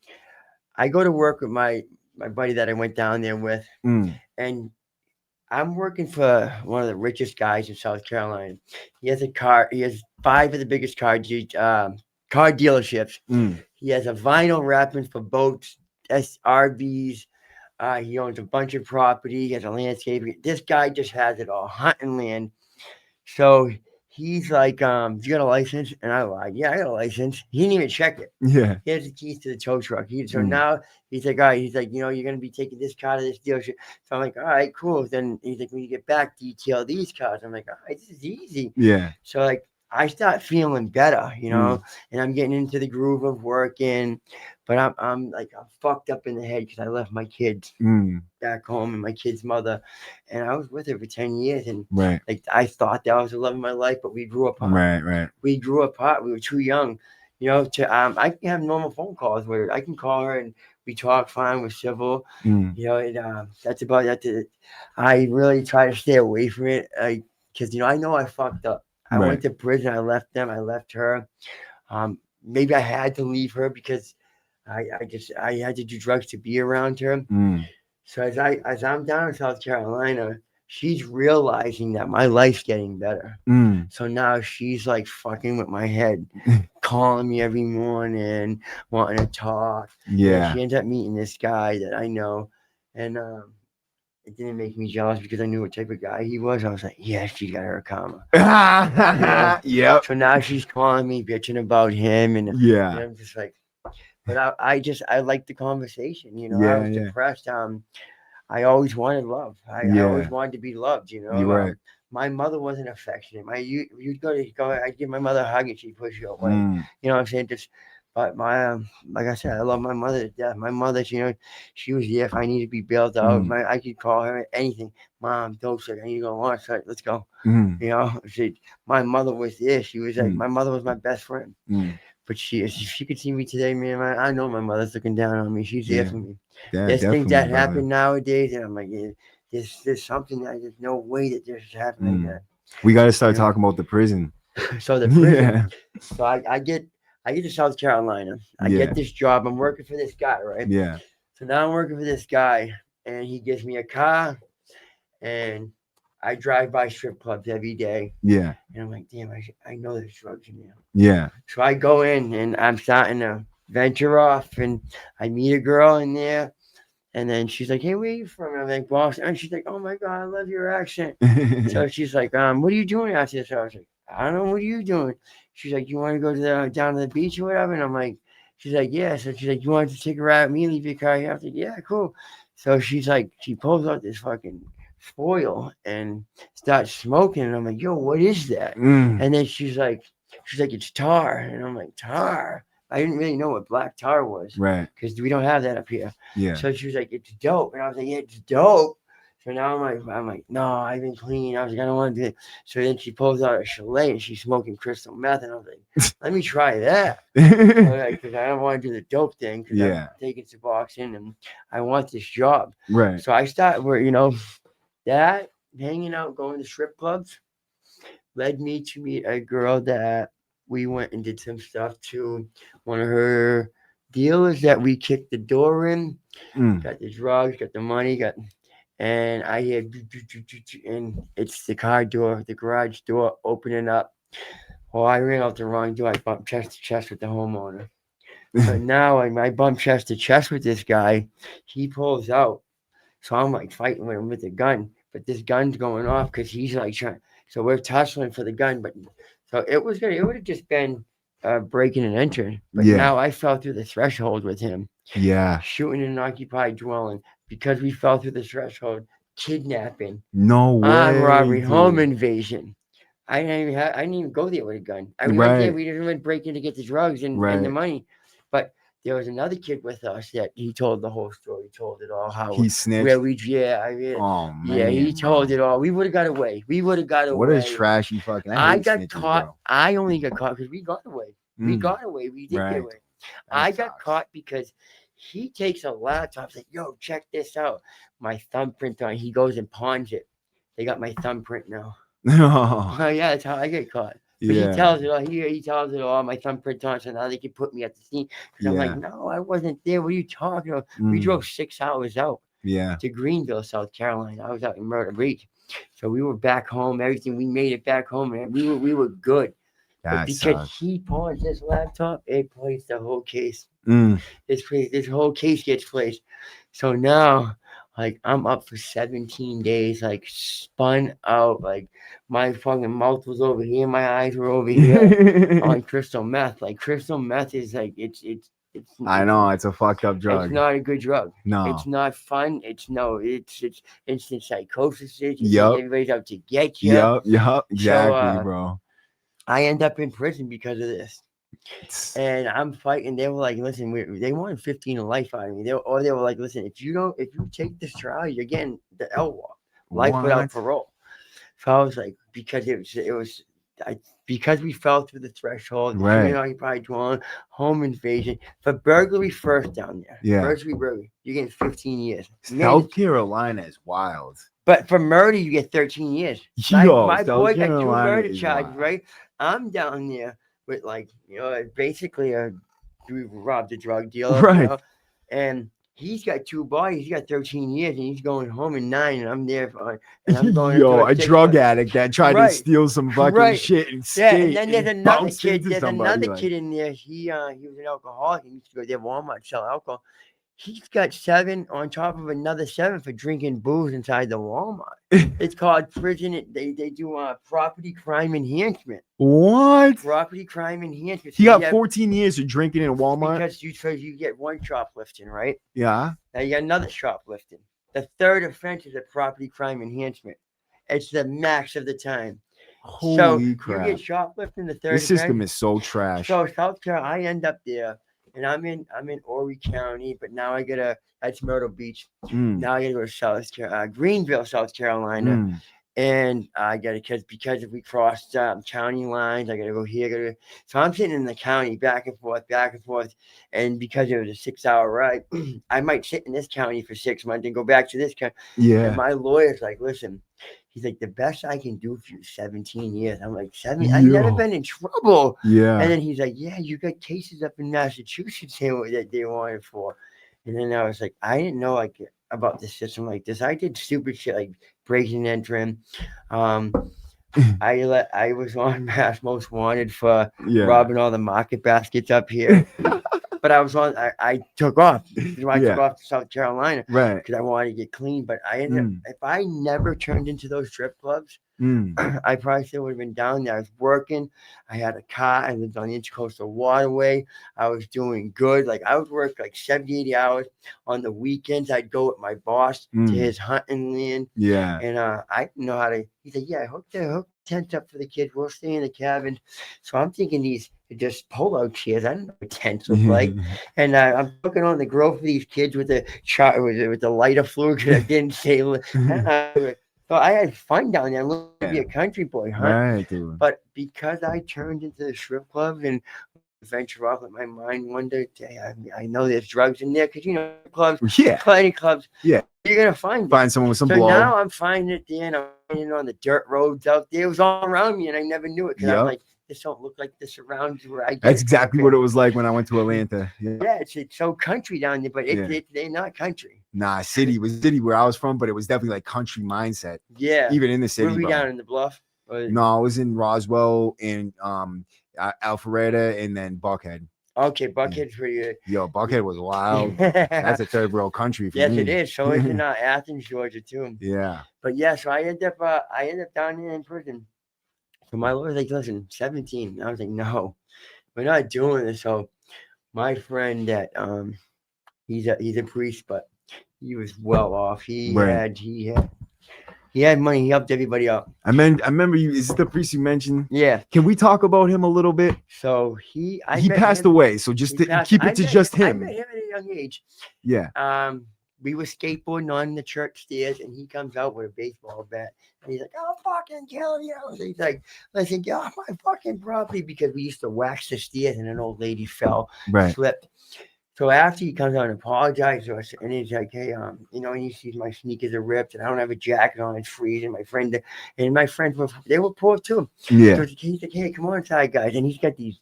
I go to work with my buddy that I went down there with. And I'm working for one of the richest guys in South Carolina. He has a car. He has 5 of the biggest car dealerships. He has a vinyl wrapping for boats, RVs. He owns a bunch of property. He has a landscape. This guy just has it all, hunting land. So he's like, you got a license? And I lied. Yeah, I got a license. He didn't even check it. Yeah. He has the keys to the tow truck. So now he's like, all right. He's like, you're going to be taking this car to this dealership. So I'm like, all right, cool. Then he's like, when you get back, detail these cars. I'm like, all right, this is easy. Yeah. So like, I start feeling better, and I'm getting into the groove of working, but I'm fucked up in the head because I left my kids back home and my kid's mother, and I was with her for 10 years, and like I thought that was the love of my life, but we grew apart. Right. We grew apart. We were too young, to I can have normal phone calls with her. I can call her and we talk fine. We're civil, that's about that. I really try to stay away from it, because I know I fucked up. I went to prison. I left them. I left her. Maybe I had to leave her because I had to do drugs to be around her. So as I'm down in South Carolina, she's realizing that my life's getting better. So now she's like fucking with my head, calling me every morning, wanting to talk. Yeah. And she ends up meeting this guy that I know, and it didn't make me jealous because I knew what type of guy he was. I was like, yeah, she got her karma. Yep. So now she's calling me, bitching about him. And I'm just like, but I like the conversation, I was depressed. I always wanted love. I always wanted to be loved, You're right. My mother wasn't affectionate. I'd give my mother a hug and she'd push you away. You know what I'm saying? But like I said, I love my mother to death. My mother, she was there if I needed to be bailed out. I could call her anything. Mom, don't say I need to go on site. Let's go. My mother was there. She was like, my mother was my best friend. But if she could see me today, man, I know my mother's looking down on me. She's there for me. There's things that happen nowadays, and I'm like, there's something that there's no way that this is happening. That we got to start talking about the prison. So the prison. So I get to South Carolina. I get this job. I'm working for this guy, right? Yeah. So now I'm working for this guy, and he gives me a car, and I drive by strip clubs every day. Yeah. And I'm like, damn, I know there's drugs in there. Yeah. So I go in, and I'm starting to venture off, and I meet a girl in there. And then she's like, hey, where are you from? And I'm like, Boston. And she's like, oh, my God, I love your accent. So she's like, what are you doing out here? So I was like, I don't know. What are you doing? She's like, you want to go down to the beach or whatever? And I'm like, she's like, yeah. So she's like, you want to take a ride with me, leave your car here? I was like, yeah, cool. So she's like, she pulls out this fucking foil and starts smoking. And I'm like, yo, what is that? And then she's like, it's tar. And I'm like, tar? I didn't really know what black tar was. Right. Because we don't have that up here. Yeah. So she was like, it's dope. And I was like, yeah, it's dope. So now I'm like, no, I've been clean. I was like, I don't want to do it. So then she pulls out a Chalet and she's smoking crystal meth. And I was like, let me try that. Because I don't want to do the dope thing. Because I'm taking Suboxone and I want this job. Right. So I started that hanging out, going to strip clubs led me to meet a girl that we went and did some stuff to. One of her dealers that we kicked the door in, got the drugs, got the money, and I hear, and it's the car door, the garage door opening up. Well, I ran out the wrong door. I bumped chest to chest with the homeowner. So now I bump chest to chest with this guy. He pulls out. So I'm like fighting with him with the gun. But this gun's going off because he's like trying. So we're tussling for the gun. But so it would have just been breaking and entering. But now I fell through the threshold with him. Yeah. Shooting in an occupied dwelling. Because we fell through the threshold, kidnapping, no way, armed robbery, home invasion. I didn't even go there with a gun. I went there. We didn't even break in to get the drugs and the money. But there was another kid with us that he told the whole story. He told it all. How he snitched. Oh man. Yeah, he told it all. We would have got away. What a trashy fucking. I got caught. Bro. I only got caught because we got away. We got away. We did get away. I got caught because he takes a laptop, like, yo, check this out. My thumbprint on. He goes and pawns it. They got my thumbprint now. Yeah, that's how I get caught. But he tells it all. He tells it all. My thumbprint on, so now they can put me at the scene. Because I'm like, no, I wasn't there. What are you talking about? We drove 6 hours out. To Greenville, South Carolina. I was out in Myrtle Beach. So we were back home. Everything, we made it back home, and we were good. But because he pawned his laptop, it plays the whole case. This whole case gets placed. So now, like, I'm up for 17 days, like, spun out. Like, my fucking mouth was over here, my eyes were over here on crystal meth. Like, crystal meth is like, it's I know, it's a fucked up drug. It's not a good drug. No, it's not fun. It's instant psychosis. Everybody's out to get you. Yep, exactly, bro. I end up in prison because of this. And I'm fighting. They were like, listen, they wanted 15 to life out of me. They were like, listen, if you take this trial, you're getting the L life without parole. So I was like, because because we fell through the threshold, occupied dwelling, home invasion, for burglary first down there. Burglary, you're getting 15 years. South Carolina is wild. But for murder, you get 13 years. My boy got 2 murder charges, right? I'm down there with, like, basically we robbed a drug dealer, right? And he's got 2 bodies. He's got 13 years, and he's going home in 9, and I'm there and I'm going. A drug addict that tried to steal some fucking shit and skate. And then there's another kid. There's another kid in there. He was an alcoholic. He used to go there Walmart sell alcohol. He's got 7 on top of another 7 for drinking booze inside the Walmart. It's called prison. They do property crime enhancement. What? Property crime enhancement. He got 14 years of drinking in Walmart? Because you get 1 shoplifting, right? Yeah. Now you got another shoplifting. The 3rd offense is a property crime enhancement. It's the max of the time. Holy crap. You get shoplifting, the 3rd offense. This system is so trash. So South Carolina, I end up there. and I'm in Horry County, but now that's Myrtle Beach. Now I gotta go to Greenville, South Carolina. And I got to because if we crossed county lines, I got to go here. So I'm sitting in the county back and forth. And because it was a 6-hour ride, I might sit in this county for 6 months and go back to this county. Yeah. And my lawyer's like, listen, he's like, the best I can do for you is 17 years. I'm like, 17? I've never been in trouble. Yeah. And then he's like, yeah, you got cases up in Massachusetts that they wanted for. And then I was like, I didn't know about the system like this. I did stupid shit like breaking and entering. I was on Mass Most Wanted for robbing all the market baskets up here. But I was I took off. I took off to South Carolina because I wanted to get clean. But I ended up, if I never turned into those strip clubs, I probably still would have been down there. I was working. I had a car. I lived on the Intercoastal Waterway. I was doing good. Like I would work like 70, 80 hours. On the weekends, I'd go with my boss to his hunting land. Yeah. And I didn't know how to. He said, yeah, hook tent up for the kids. We'll stay in the cabin. So I'm thinking these are just polo chairs. I don't know what tents look like. And I'm cooking on the grill for these kids with the lighter fluid because I didn't say. So I had fun down there. I'm looking to be a country boy, huh? Right, dude. But because I turned into the strip club and venture off with my mind one day, I know there's drugs in there because clubs, plenty clubs. Yeah, you're gonna find someone with some blow. blow. Now I'm finding it there, and I'm finding it on the dirt roads out there. It was all around me, and I never knew it because I'm like, this don't look like the surrounds where I get. That's exactly what it was like when I went to Atlanta. Yeah, it's so country down there, but they're not country. Nah, city where I was from, but it was definitely like country mindset. Yeah, even in the city. Were we down in the Bluff? No, I was in Roswell and Alpharetta and then Buckhead. Okay, Buckhead's pretty good. Yo, Buckhead was wild. That's a third world country for me. Yes, it is. So it's in Athens, Georgia, too. Yeah. But yeah, so I ended up down there in prison. So my lawyer's like, listen, 17. I was like, no, we're not doing this. So my friend that he's a priest, but he was well off. He had money. He helped everybody out. I remember you. Is this the priest you mentioned? Yeah. Can we talk about him a little bit? So he passed away. So just keep it to just him. I met him at a young age. Yeah. We were skateboarding on the church stairs, and he comes out with a baseball bat, and he's like, "I'll fucking kill you." So he's like, "Listen, get off my fucking property," because we used to wax the stairs, and an old lady slipped. So after he comes out and apologizes to us, and he's like, "Hey, and he sees my sneakers are ripped, and I don't have a jacket on, it's freezing." My friends were poor too. Yeah. So he's like, "Hey, come on inside, guys," and he's got these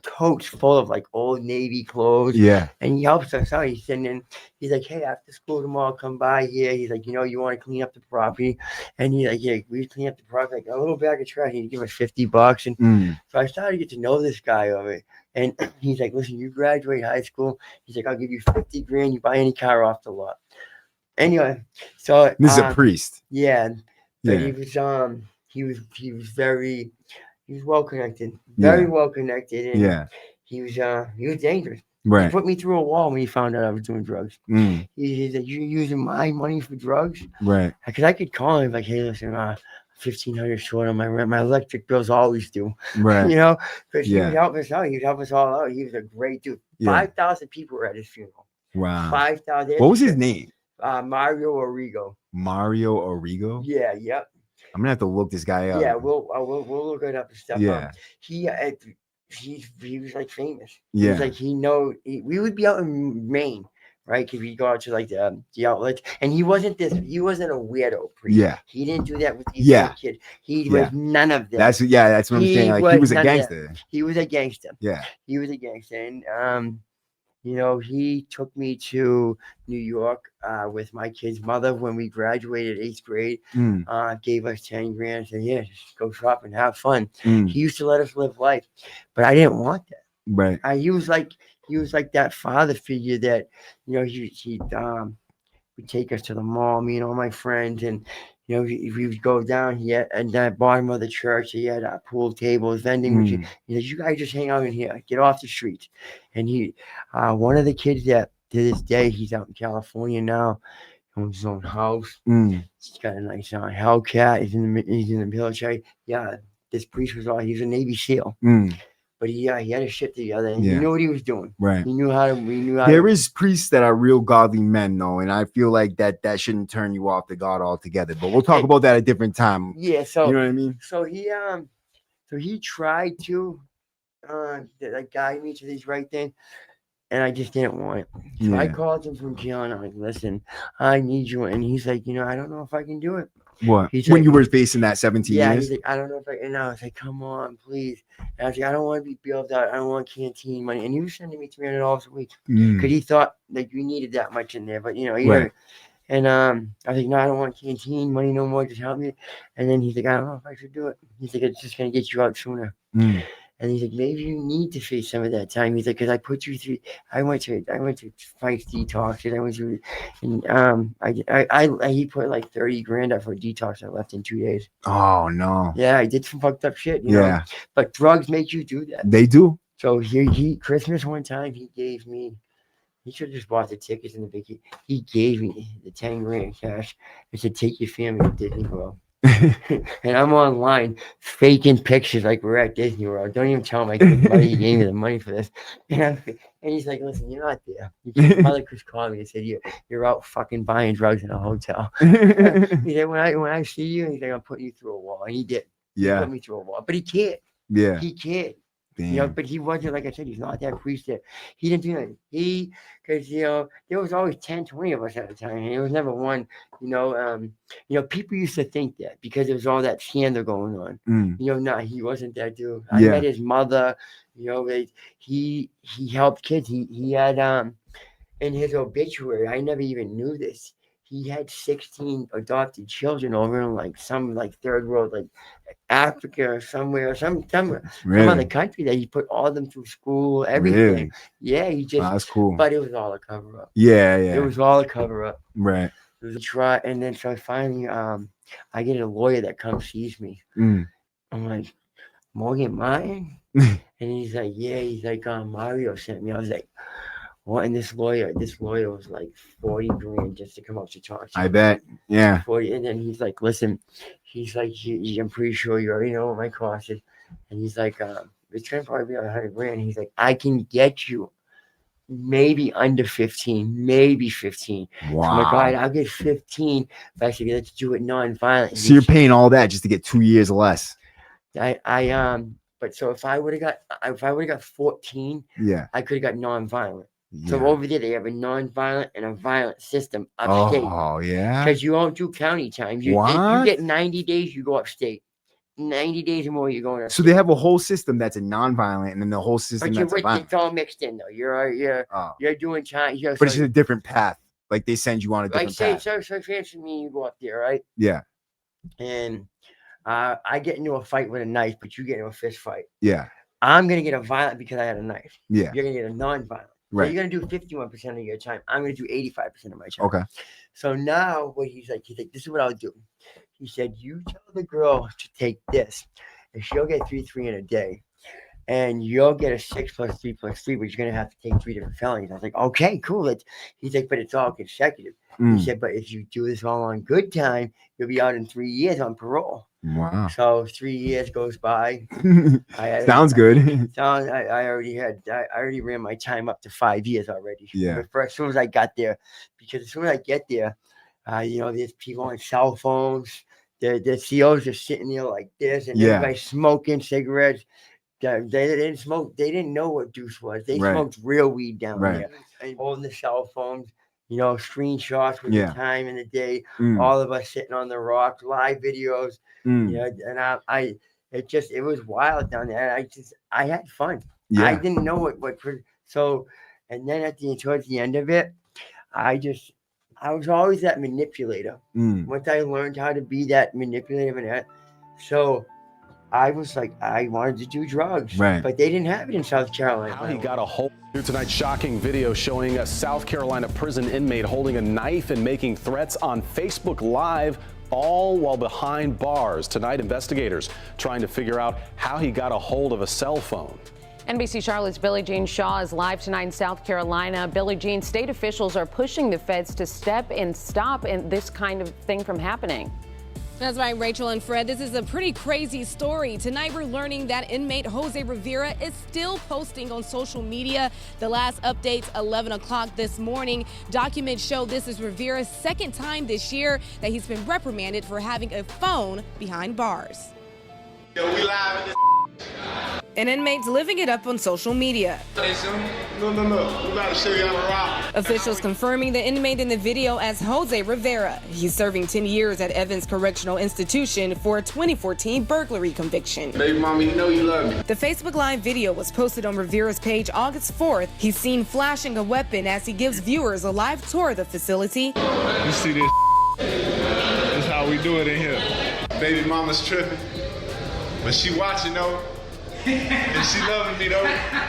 totes full of like old Navy clothes. Yeah. And he helps us out. He's sitting in. He's like, "Hey, after school tomorrow, come by here." He's like, "You want to clean up the property?" And he's like, "Yeah, we clean up the property, like a little bag of trash." He'd give us $50. And so I started to get to know this guy over it. And he's like, "Listen, you graduate high school." He's like, "I'll give you $50,000. You buy any car off the lot." Anyway, so this is a priest. Yeah. But he was well connected, very well connected, and he was dangerous. Right. He put me through a wall when he found out I was doing drugs. He said, "You're using my money for drugs?" Right. Because I could call him like, "Hey, listen, $1,500 short on my rent. My electric bills always do." Right. Because he would help us out. He'd help us all out. He was a great dude. 5,000 people were at his funeral. Wow. 5,000. What was his name? Mario Arrigo. Mario Arrigo? Yeah. Yep. I'm gonna have to look this guy up. Yeah, we'll look it up and stuff. Yeah. He was like famous. Yeah. He was like we would be out in Maine, right? Because we go out to like the outlets, and he wasn't a weirdo priest. Yeah. He didn't do that with these kids. He was none of them. That's what I'm saying. Like he was a gangster. He was a gangster. Yeah. He was a gangster, and he took me to New York with my kid's mother when we graduated 8th grade. Gave us $10,000. Said, "Yeah, just go shopping, have fun." He used to let us live life, but I didn't want that. Right. He was like that father figure that he would take us to the mall, me and all my friends, and we would go down here at the bottom of the church. He had pool tables, vending machines. He said, "You guys just hang out in here. Get off the streets." And he, one of the kids that to this day, he's out in California now, owns his own house. He's got a nice Hellcat. He's in the military. Yeah, this priest he's a Navy SEAL. but he had his shit together, and he knew what he was doing. Right. He knew how to. There is priests that are real godly men, though, and I feel like that shouldn't turn you off to God altogether. But we'll talk about that at a different time. Yeah. So you know what I mean. So he tried to like guide me to these right things, and I just didn't want it. So I called him from jail, and I'm like, "Listen, I need you," and he's like, "I don't know if I can do it." What? He's when like, you were facing that 17 yeah, years? he's like, I don't know if I, and I was like, come on, please. And I was like, I don't want to be bailed out. I don't want canteen money. And he was sending me $300 a week because he thought like you needed that much in there. But Right. And I was like, no, I don't want canteen money no more. Just help me. And then he's like, I don't know if I should do it. He's like, it's just gonna get you out sooner. And he's like, maybe you need to face some of that time. He's like, because I put you through. I went to fight detoxes. I went through, and he put like $30,000 up for a detox. I left in 2 days. Oh no. Yeah, I did some fucked up shit. You know? But drugs make you do that. They do. So he Christmas one time he gave me. He should have just bought the tickets and the big. He gave me the $10,000 cash and said, take your family to Disney World. And I'm online faking pictures like we're at Disney World. Don't even tell my buddy he gave me the money for this. And he's like, listen, you're not there. Your brother Chris called me and said, you're out fucking buying drugs in a hotel. He said, when I see you, he's like, I'm putting you through a wall. And he did. He put me through a wall. But he can't. Yeah. He can't. Damn. But he wasn't, like I said, he's not that priest that he didn't do that. Because there was always 10, 20 of us at a time. And there was never one, people used to think that because there was all that scandal going on. No, he wasn't that dude. I met his mother, he helped kids. He had in his obituary, I never even knew this. He had 16 adopted children over in some third world, like Africa or somewhere, some other country that he put all of them through school, everything. Really? Yeah, he just. That's cool. But it was all a cover up. Yeah. It was all a cover up. Right. It was a try, and then so finally, I get a lawyer that comes sees me. I'm like, Morgan Martin, and he's like, yeah. He's like, Mario sent me. I was like. Well, and this lawyer was like $40,000 just to come up to talk to me. I bet. Yeah. 40, and then he's like, listen, he's like, I'm pretty sure you already know what my cost is. And he's like, it's going to probably be $100,000. He's like, I can get you maybe under 15, maybe 15. Wow. So I'm like, all right, I'll get 15. But I said, let's do it non-violent. So you're paying all that just to get 2 years less. But so if I would have got 14, I could have got non-violent. Yeah. So over there, they have a non-violent and a violent system upstate. Oh, yeah? Because you don't do county time. If you get 90 days, you go upstate. 90 days or more, you're going upstate. So they have a whole system that's a non-violent and then the whole system that's a violent. It's all mixed in, though. You're doing time. But it's a different path. Like they send you on a different path. So for me, you go up there, right? Yeah. And I get into a fight with a knife, but you get into a fist fight. Yeah. I'm going to get a violent because I had a knife. Yeah. You're going to get a non-violent. Right. So you're going to do 51% of your time. I'm going to do 85% of my time. Okay. So now what he's like, this is what I'll do. He said, you tell the girl to take this, and she'll get 3 in a day. And you'll get a 6 + 3 + 3, but you're going to have to take 3 different felonies. I was like, okay, cool. He's like, but it's all consecutive. He said, but if you do this all on good time, you'll be out in 3 years on parole. Wow. So 3 years goes by. Sounds good. I already ran my time up to 5 years already. Yeah. But as soon as I got there, because as soon as I get there, there's people on cell phones. The COs are sitting there like this, and everybody's smoking cigarettes. They didn't smoke. They didn't know what deuce was. They smoked real weed down there. And holding the cell phones. Screenshots with the time and the day, all of us sitting on the rocks, live videos, and it was wild down there. I had fun. Yeah. I didn't know and then towards the end of it, I was always that manipulator. Once I learned how to be that manipulative so I was like, I wanted to do drugs, but they didn't have it in South Carolina. How he got a hold. Tonight's shocking video showing a South Carolina prison inmate holding a knife and making threats on Facebook Live, all while behind bars. Tonight, investigators trying to figure out how he got a hold of a cell phone. NBC Charlotte's Billie Jean Shaw is live tonight in South Carolina. Billie Jean, state officials are pushing the feds to stop this kind of thing from happening. That's right, Rachel and Fred. This is a pretty crazy story. Tonight, we're learning that inmate Jose Rivera is still posting on social media. The last updates, 11 o'clock this morning. Documents show this is Rivera's second time this year that he's been reprimanded for having a phone behind bars. Yo, we live in this. An inmate's living it up on social media. No. We about to show you how to rock. Officials confirming the inmate in the video as Jose Rivera. He's serving 10 years at Evans Correctional Institution for a 2014 burglary conviction. Baby mama, you know you love me. The Facebook Live video was posted on Rivera's page August 4th. He's seen flashing a weapon as he gives viewers a live tour of the facility. You see this? This is how we do it in here. Baby mama's tripping, but she watching though. And she loving me though.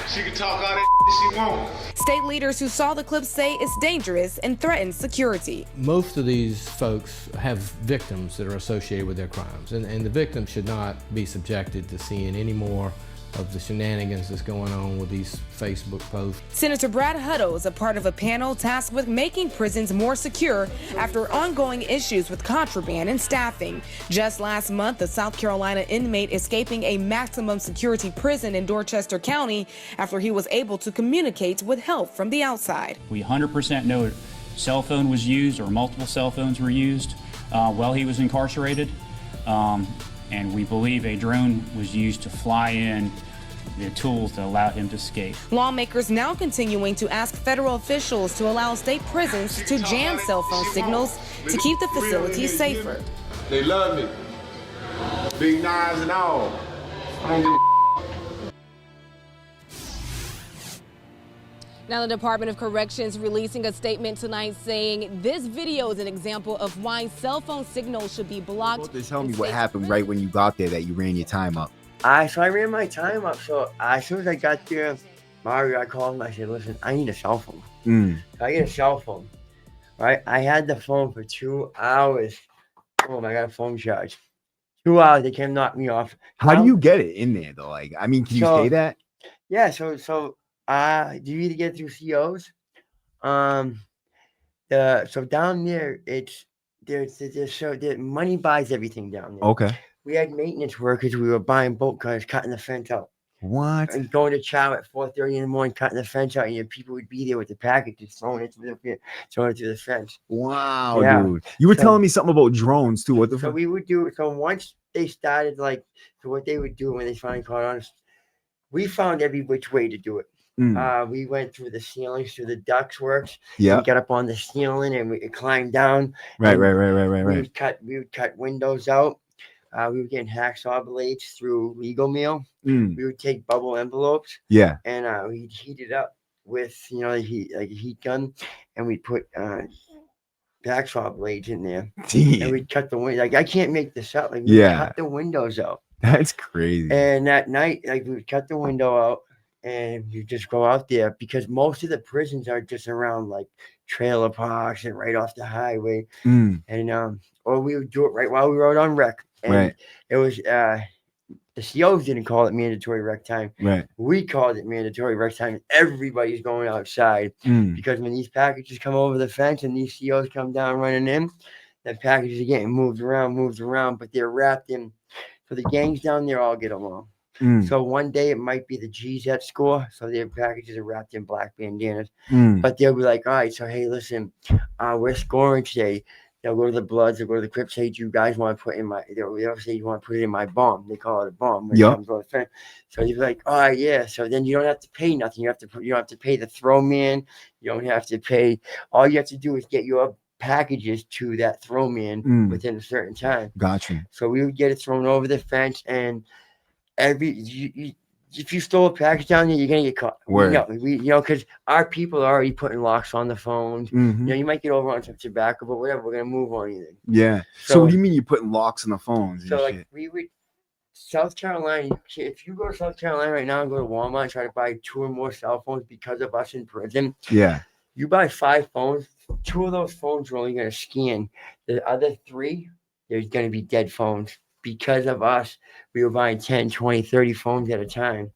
She can talk all that she wants. State leaders who saw the clip say it's dangerous and threatens security. Most of these folks have victims that are associated with their crimes, and the victims should not be subjected to seeing any more of the shenanigans that's going on with these Facebook posts. Senator Brad Hutto is a part of a panel tasked with making prisons more secure after ongoing issues with contraband and staffing. Just last month, a South Carolina inmate escaping a maximum security prison in Dorchester County after he was able to communicate with help from the outside. We 100% know a cell phone was used, or multiple cell phones were used while he was incarcerated. And we believe a drone was used to fly in the tools that allowed him to escape. Lawmakers now continuing to ask federal officials to allow state prisons to jam cell phone signals to keep the facilities safer. They love me. Big knives and all. I don't give a. Now, the Department of Corrections releasing a statement tonight saying this video is an example of why cell phone signals should be blocked. Just tell me what happened right when you got there that you ran your time up. So I ran my time up. So as soon as I got there, Mario, I called him. I said, listen, I need a cell phone. So I get a cell phone. Right? I had the phone for 2 hours. Boom, I got a phone charge. 2 hours, they came knock me off. How do you get it in there though? Like, I mean, can you say that? Yeah, so do you either get through COs? So down there, there's money buys everything down there. Okay. We had maintenance workers. We were buying bolt cutters, cutting the fence out. What? And going to chow at 4:30 in the morning, cutting the fence out, and your people would be there with the packages, throwing it through the fence. Wow, Yeah. dude. You were telling me something about drones too. What the So we would do. So once they started, so what they would do when they finally caught on, we found every which way to do it. We went through the ceilings, through the ductworks. Yeah. We got up on the ceiling and we climbed down. Right. We would cut windows out. We were getting hacksaw blades through legal mail. We would take bubble envelopes. Yeah. And we'd heat it up with a heat gun, and we'd put hacksaw blades in there. Damn. And we'd cut the window. I can't make this up. We'd cut the windows out. That's crazy. And that night, we would cut the window out. And you just go out there because most of the prisons are just around trailer parks and right off the highway. And or we would do it right while we were out on rec. And it was the COs didn't call it mandatory rec time. Right. We called it mandatory rec time. Everybody's going outside because when these packages come over the fence and these COs come down running in, the packages are getting moved around, but they're wrapped in. So the gangs down there all get along. So one day it might be the G's at school, so their packages are wrapped in black bandanas. But they'll be like, all right, so hey, listen, we're scoring today. They'll go to the Bloods, they'll go to the Crips. Hey, do you guys want to put in my? They'll say you want to put it in my bomb. They call it a bomb. Yeah. So you're like, all right, yeah. So then you don't have to pay nothing. You don't have to pay the throw man. You don't have to pay. All you have to do is get your packages to that throw man within a certain time. Gotcha. So we would get it thrown over the fence and. If you stole a package down there, you're gonna get caught. Because our people are already putting locks on the phones. You might get over on some tobacco, but whatever, we're gonna move on anything. Yeah. So what do you mean you're putting locks on the phones? So we would South Carolina. If you go to South Carolina right now and go to Walmart and try to buy 2 or more cell phones because of us in prison. Yeah. You buy 5 phones. 2 of those phones are only gonna scan. The other 3, there's gonna be dead phones. Because of us, we were buying 10, 20, 30 phones at a time.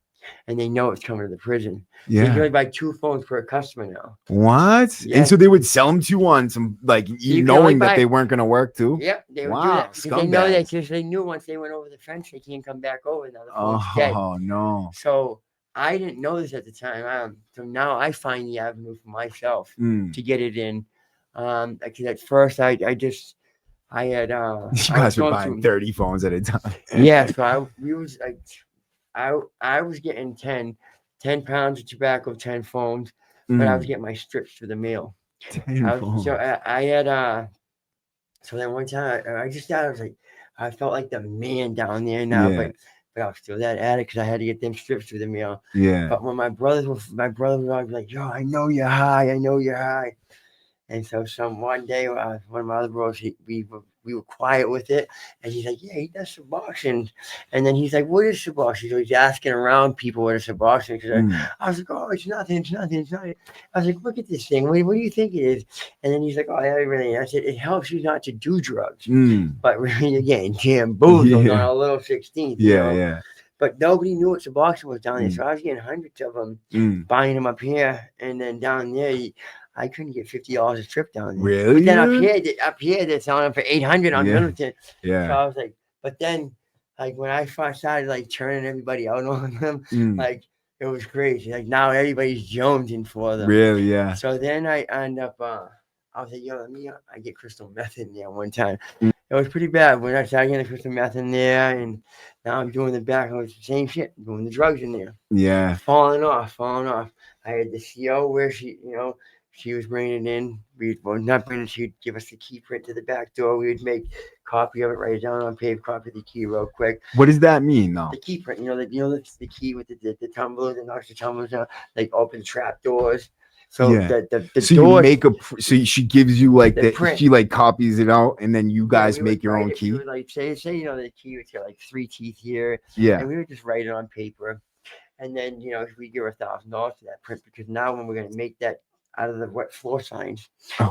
and they know it's coming to the prison. Yeah. So you can only buy 2 phones per customer now. What? Yeah. And so they would sell them to you on some, like, you knowing that they weren't going to work too? Yep, they would do Wow, that because they know that, scumbags. because they knew once they went over the fence, they can't come back over. Now the phone's dead. Oh, no. So I didn't know this at the time. So now I find the avenue for myself to get it in. Because at first I had You guys were buying 30 phones at a time. Yeah, so I was getting 10 pounds of tobacco, 10 phones, but I was getting my strips through the mail. 10 phones. So I had so then one time I just thought, I was like, I felt like the man down there now, Yeah. but I was still that addict because I had to get them strips through the mail. Yeah. But when my brothers would always be like, yo, I know you're high. I know you're high. And so one day, one of my other bros, we were quiet with it, and he's like, yeah, he does Suboxone. And then he's like, what is Suboxone? So he's asking around people what is Suboxone. Because I was like, oh, it's nothing. I was like, look at this thing. What do you think it is? And then he's like, oh, yeah, really. I said, it helps you not to do drugs. But really, you're getting bamboozled on a little 16th. Yeah. But nobody knew what Suboxone was down there. So I was getting hundreds of them, buying them up here. And then down there, I couldn't get $50 a trip down there. Really? But then up here, they're selling them for $800 on Middleton. Yeah. So I was like, but then, like, when I first started, like, turning everybody out on them, like, it was crazy. Like, now everybody's jonesing for them. Really? Yeah. So then I end up, I was like, yo, I get crystal meth in there one time. It was pretty bad when I started getting the crystal meth in there, and now I'm doing the back. I was the same shit, doing the drugs in there. Yeah. Falling off. I had the CO where she was bringing it in. Not bringing it. She'd give us the key print to the back door. We would make a copy of it, write it down on paper, copy the key real quick. What does that mean, though? The key print, the key with the tumbler that knocks the tumblers down, like open trap doors. So the so doors, you make so she gives you like the print. she like copies it out, and then you guys make your own key. Like say the key would got like 3 teeth here. Yeah. And we would just write it on paper, and then we give her $1,000 for that print, because now when we're gonna make that out of the wet floor signs,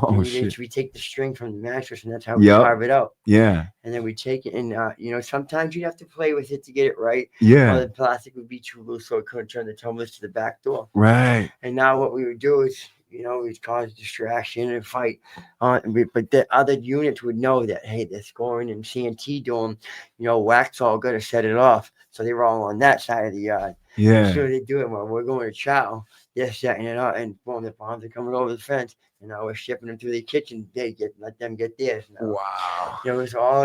we take the string from the mattress, and that's how we carve it out. Yeah. And then we take it, and sometimes you'd have to play with it to get it right. Yeah. Or the plastic would be too loose, so it couldn't turn the tumblers to the back door. Right. And now what we would do is, we'd cause distraction and fight. But the other units would know that, hey, they're scoring and CNT doing, wax all good to set it off. So they were all on that side of the yard. Yeah. So they do it when we're going to chow. They're setting it up, and boom, the bombs are coming over the fence, and now we're shipping them through the kitchen. Let them get theirs. Wow. It was all.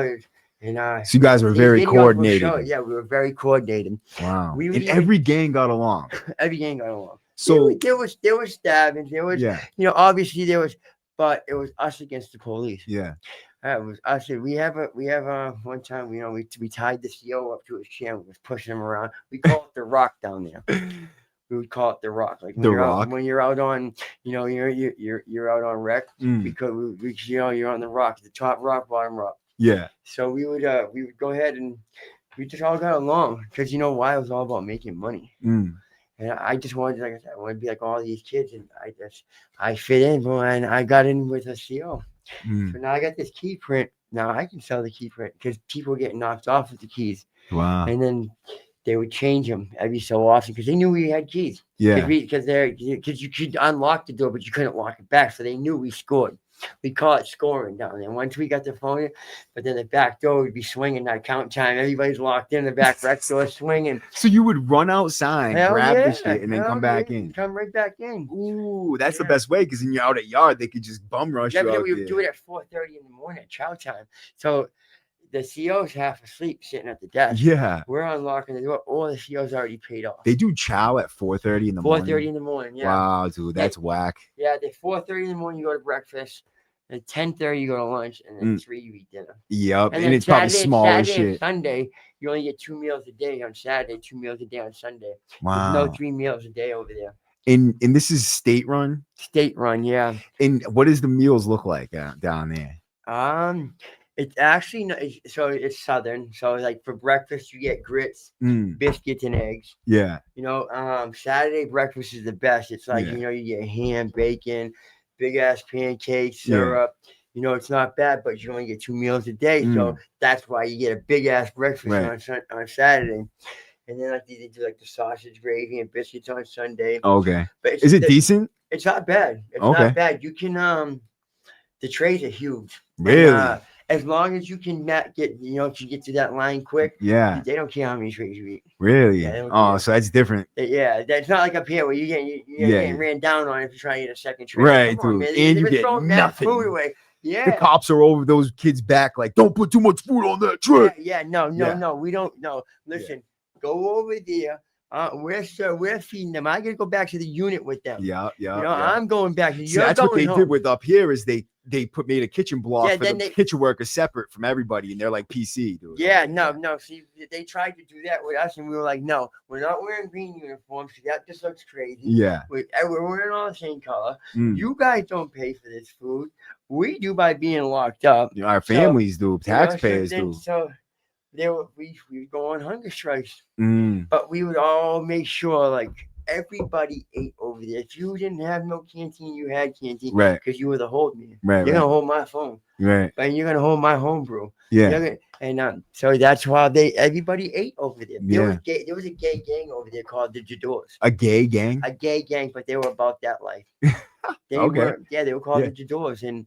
And so you guys were very coordinated. Yeah, we were very coordinated. Wow. And every gang got along. Every gang got along. So there was stabbings. There was, obviously there was, but it was us against the police. Yeah. It was us. We have one time, we tied the CO up to his chair and was pushing him around. We call it the Rock down there. We would call it the Rock. Like when you're out on, you're out on rec, because you're on the rock, the top rock, bottom rock. Yeah. So we would go ahead, and we just all got along, because why? It was all about making money. And I just wanted, like I said, I wanted to be like all these kids, and I fit in, and I got in with a CO. So now I got this key print. Now I can sell the key print, because people get knocked off with the keys. Wow. And then they would change them every so often, because they knew we had keys. Yeah. Because you could unlock the door, but you couldn't lock it back. So they knew we scored. We call it scoring down there. Once we got the phone in, but then the back door would be swinging, not count time. Everybody's locked in, the back door swinging. So you would run outside, grab the shit, and then come back in. Come right back in. Ooh, that's the best way, because when you're out at yard, they could just bum rush you out we would do it at 4:30 in the morning at chow time. So the CO's half asleep sitting at the desk. Yeah. We're unlocking the door. All the CO's already paid off. They do chow at 4:30 in the morning. 4:30 in the morning, yeah. Wow, dude, that's whack. Yeah, at 4:30 in the morning, you go to breakfast. At 10:30, you go to lunch, and then 3, you eat dinner. Yep, and it's probably small as shit. And Sunday, you only get 2 meals a day on Saturday, 2 meals a day on Sunday. Wow. There's no 3 meals a day over there. And this is state run? State run, yeah. And what does the meals look like down there? It's actually so it's southern. So like for breakfast, you get grits, biscuits, and eggs. Yeah. Saturday breakfast is the best. It's like you get ham, bacon, big ass pancakes, syrup. It's not bad, but you only get 2 meals a day. So that's why you get a big ass breakfast on Saturday. and then like they do like the sausage gravy and biscuits on Sunday. Okay. But Is it decent? It's not bad. It's Okay. not bad. You can the trays are huge. Really? And, as long as you can not get, if you get to that line quick, Yeah. they don't care how many trays you eat. Really? Yeah, Oh, so that's different. Yeah, that's not like up here where you're getting ran down on if you're trying to get a second tray. Right, Come on, dude. man. And you They're get throwing nothing. Food away. Yeah. The cops are over those kids' back, like, don't put too much food on that tray. Yeah. No. We don't. No. Listen, go over there. We're feeding them. I gotta go back to the unit with them. Yeah. I'm going back. See, that's what they did with up here is they made a kitchen block for the kitchen workers separate from everybody, and they're like PC, dude. Yeah, no. See, they tried to do that with us, and we were like, no, we're not wearing green uniforms. That just looks crazy. Yeah. We're wearing all the same color. You guys don't pay for this food. We do by being locked up. Our families do. Taxpayers do. So we would go on hunger strikes, but we would all make sure like everybody ate over there. If you didn't have no canteen, you had canteen, right? Because you were the hold man. Right. You're gonna hold my phone, right? And you're gonna hold my homebrew. Yeah. So that's why everybody ate over there. Yeah. There was a gay gang over there called the Jadors. A gay gang? A gay gang, but they were about that life. They were called the Jadors, and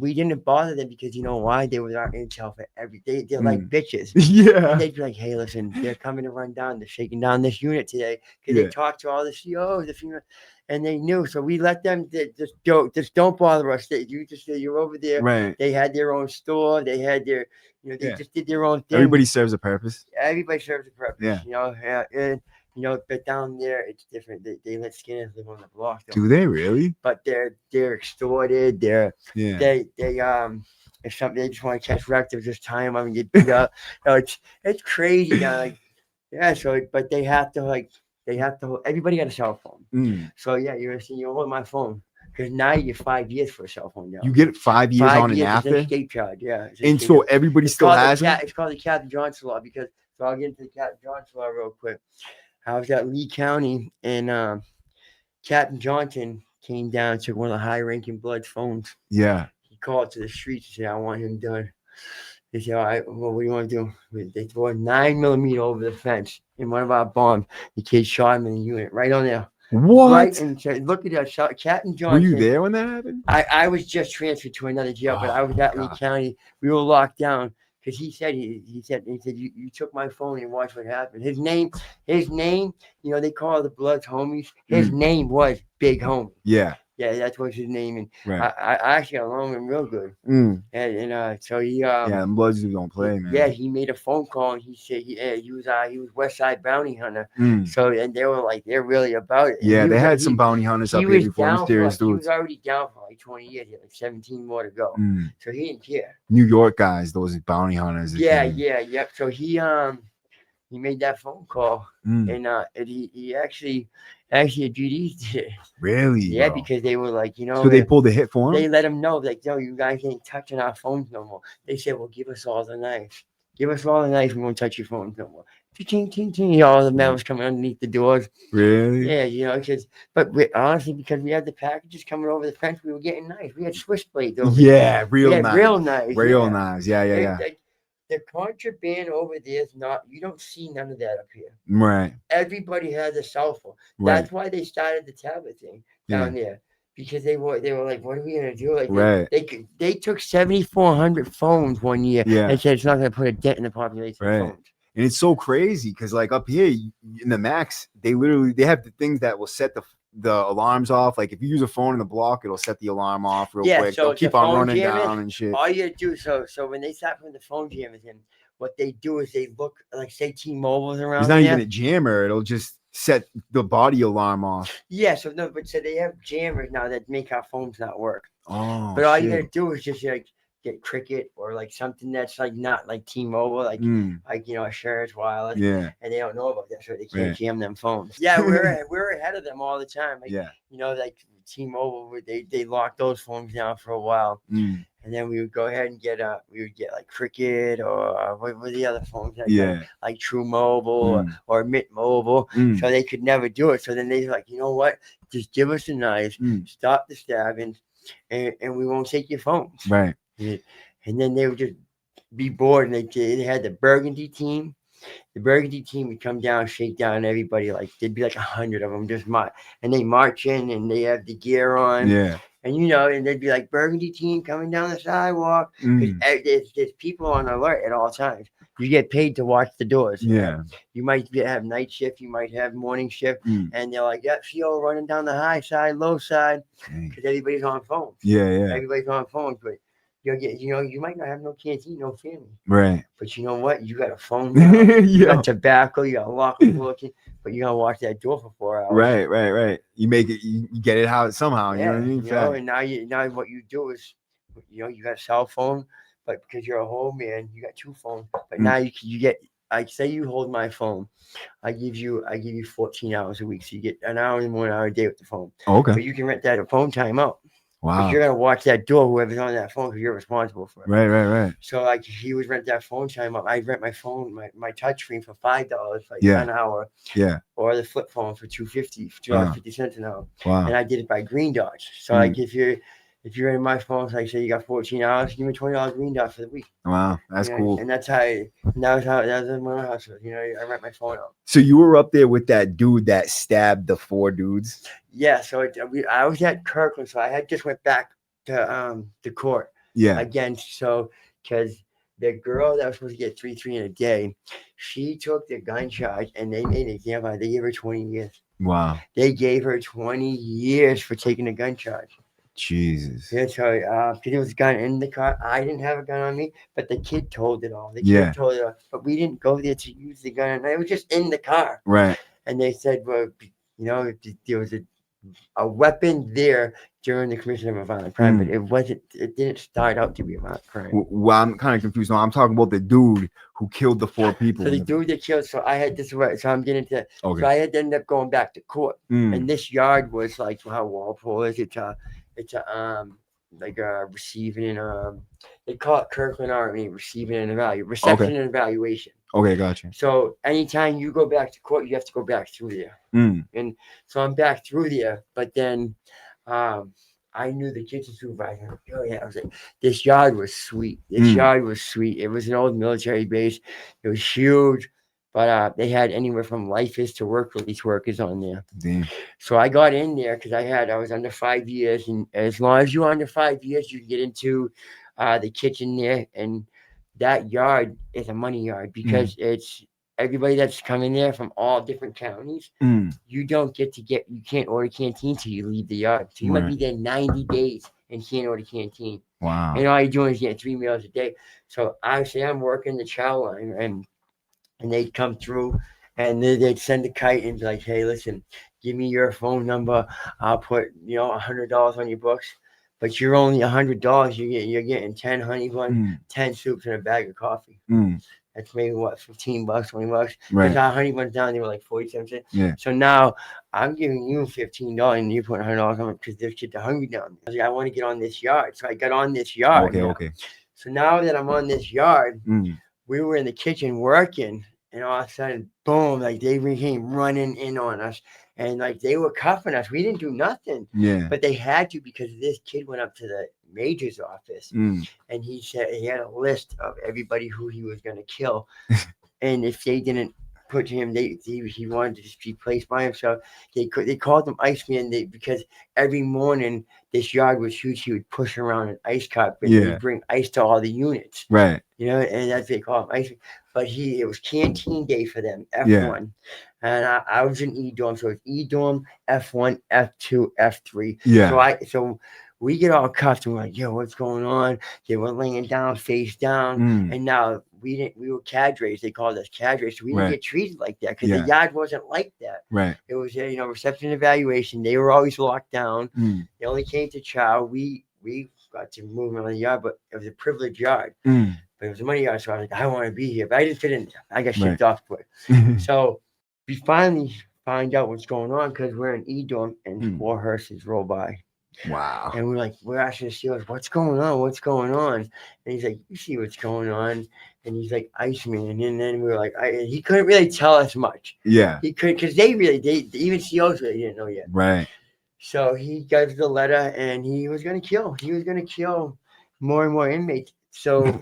we didn't bother them because you know why? They were our intel for every day. They're like bitches. Yeah. And they'd be like, hey, listen, they're coming to run down. They're shaking down this unit today because they talked to all the COs, the female, and they knew. So we let them just don't bother us. You're over there. Right. They had their own store. They had their, they just did their own thing. Everybody serves a purpose. Everybody serves a purpose. Yeah. But down there it's different. They let Skinners live on the block. Do they really? But they're extorted. They if something they just want to catch wreck, they'll just tie them up and get beat up. It's crazy now. But they have to everybody got a cell phone. So you're holding my phone. Because now you get 5 years for a cell phone now. You get 5 years on and after? It's escape charge, yeah. And so everybody still has it? It's called the Captain Johnson law so I'll get into the Captain Johnson law real quick. I was at Lee County and Captain Johnson came down and took one of the high-ranking Bloods' phones. Yeah. He called to the streets and said, I want him done. They said, all right, well, what do you want to do? They threw a 9mm over the fence in one of our bombs. The kid shot him in the unit right on there. What? Right, and look at that. Captain Johnson. Were you there when that happened? I was just transferred to another jail, but I was at Lee County. We were locked down because he said you took my phone and watch what happened. His name, they call the Bloods homies. His name was Big Homie. Yeah. Yeah, that's what's his name, and right. I actually got along with him real good. And so he the Bloods don't play, man. Yeah, he made a phone call and he said he was West Side bounty hunter. So and they were like they're really about it. Yeah, they had some bounty hunters up here before mysterious dudes. He was already down for like 20 years. He had like 17 more to go. So he didn't care. New York guys, those bounty hunters. Yeah. So he made that phone call and he actually GDs did it. Really? Yeah, bro. Because they were like, So they pulled the hit for him? They let him know, like, no, you guys ain't touching our phones no more. They said, well, give us all the knives. Give us all the knives. We won't touch your phones no more. Ting, all the mail was coming underneath the doors. Really? Yeah, honestly, because we had the packages coming over the fence, we were getting knives. We had switchblades over there. Real knives. Real knives. Real knives. Yeah. The contraband over there is not, you don't see none of that up here. Right. Everybody has a cell phone. Right. That's why they started the tablet thing down there. Because they were like, what are we gonna do? Like they took 7,400 phones one year and said it's not gonna put a dent in the population of phones. And it's so crazy because like up here in the Max, they have the things that will set the alarms off. Like if you use a phone in the block, it'll set the alarm off real quick. So they'll keep on running down and shit. All you do so when they start putting the phone jammers in, what they do is they look like say T-Mobile's around. It's not even a jammer, it'll just set the body alarm off. Yeah, so they have jammers now that make our phones not work. Oh, but all you gotta do is just like get Cricket or like something that's like not like T-Mobile, like Assurance Wireless. Yeah. And they don't know about that, so they can't jam them phones. Yeah, we're ahead of them all the time. Like, like T-Mobile, they locked those phones down for a while. And then we would go ahead and get like Cricket or what were the other phones? Like True Mobile or Mint Mobile. So they could never do it. So then they're like, you know what? Just give us the knives, stop the stabbings, and we won't take your phones. Right. And then they would just be bored, and they had the burgundy team, the burgundy team would come down, shake down everybody. Like there'd be like 100 of them just and they march in and they have the gear on. Yeah. And and they'd be like burgundy team coming down the sidewalk. There's people on alert at all times. You get paid to watch the doors. Yeah. You might have night shift. You might have morning shift. And they're like, yep, CO running down the high side, low side. Because everybody's on phones. Yeah, yeah. Everybody's on phones. But you might not have no canteen, no family. Right. But you know what? You got a phone now. You got tobacco. You got a lock looking. But you're going to watch that door for 4 hours. Right. You make it, you get it out somehow. You know what I mean? And now what you do is, you got a cell phone, but because you're a whole man, you got 2 phones. But now you get, like, say you hold my phone, I give you 14 hours a week, so you get an hour and 1 hour a day with the phone. Okay. But you can rent that a phone time out. Wow. Because you're gonna watch that door, whoever's on that phone, because you're responsible for it. Right. So like he would rent that phone time up. I rent my phone, my touch screen for $5, like an hour. Yeah. Or the flip phone for $2.50 an hour. Wow. And I did it by Green Dots. So like if you're in my phone, so like say you got 14 hours, give me $20 Green Dot for the week. Wow, that's cool. And that's that was my hustle. I rent my phone out. So you were up there with that dude that stabbed the 4 dudes? Yeah. So I was at Kirkland, so I had just went back to court. Yeah. Again, so because the girl that was supposed to get 3 in a day, she took the gun charge and they made an example. They gave her 20 years. Wow. They gave her 20 years for taking a gun charge. Jesus. Yeah, so because there was a gun in the car. I didn't have a gun on me, but the kid told it all. The kid told it all. But we didn't go there to use the gun. And it was just in the car. Right. And they said, well, there was a weapon there during the commission of a violent crime, but it didn't start out to be a violent crime. Well, I'm kind of confused now. I'm talking about the dude who killed the 4 people. So the dude that killed, so I had this right. So I'm getting to, okay. So I had to end up going back to court. And this yard was like how Walpole is. It's a receiving and they call it Kirkland Army receiving and reception and evaluation. Okay, gotcha. So anytime you go back to court, you have to go back through there. And so I'm back through there, but then I knew the kitchen supervisor. Oh yeah, I was like, this yard was sweet. Yard was sweet. It was an old military base. It was huge. But they had anywhere from lifers to work release workers on there. Damn. So I got in there because I was under 5 years. And as long as you're under 5 years, you can get into the kitchen there. And that yard is a money yard because it's everybody that's coming there from all different counties. You can't order canteen till you leave the yard. So you might be there 90 days and can't order canteen. Wow. And all you're doing is getting 3 meals a day. So I'm working the chow line and they'd come through and they'd send a kite and be like, hey, listen, give me your phone number. I'll put, $100 on your books, but you're only $100. You're getting 10 honey buns, 10 soups and a bag of coffee. That's maybe what, $15, $20. Right. Because our honey buns down, they were like 47 cents. Yeah. So now I'm giving you $15 and you're putting $100 on it because there's kids are hungry down there. I was like, I want to get on this yard. So I got on this yard. Okay. So now that I'm on this yard, we were in the kitchen working. And all of a sudden, boom, like they came running in on us. And like they were cuffing us. We didn't do nothing. Yeah. But they had to because this kid went up to the major's office and he said he had a list of everybody who he was going to kill. And if they didn't put him, he wanted to just be placed by himself. They called him Iceman because every morning this yard was huge. He would push around an ice cart, but he'd bring ice to all the units. Right. And that's what they call him Iceman. But it was canteen day for them, F1. And I was in E dorm, so it's E dorm, F1, F2, F3. Yeah. So we get all cuffed and we're like, yo, what's going on? They were laying down, face down. And now we were cadres. They called us cadres. So we didn't get treated like that because the yard wasn't like that. Right. It was, reception evaluation. They were always locked down. They only came to chow. We got to move around the yard, but it was a privileged yard. But it was a money yard, so I was like, I want to be here. But I didn't fit in there. I got shipped off quick. So we finally find out what's going on because we're in E dorm and 4 hearses roll by. Wow. And we're asking the stewards, what's going on? What's going on? And he's like, you see what's going on? And he's like, Iceman. And then we were like, he couldn't really tell us much. Yeah. He could, because even COs really didn't know yet. Right. So he got the letter and he was going to kill. He was going to kill more and more inmates. So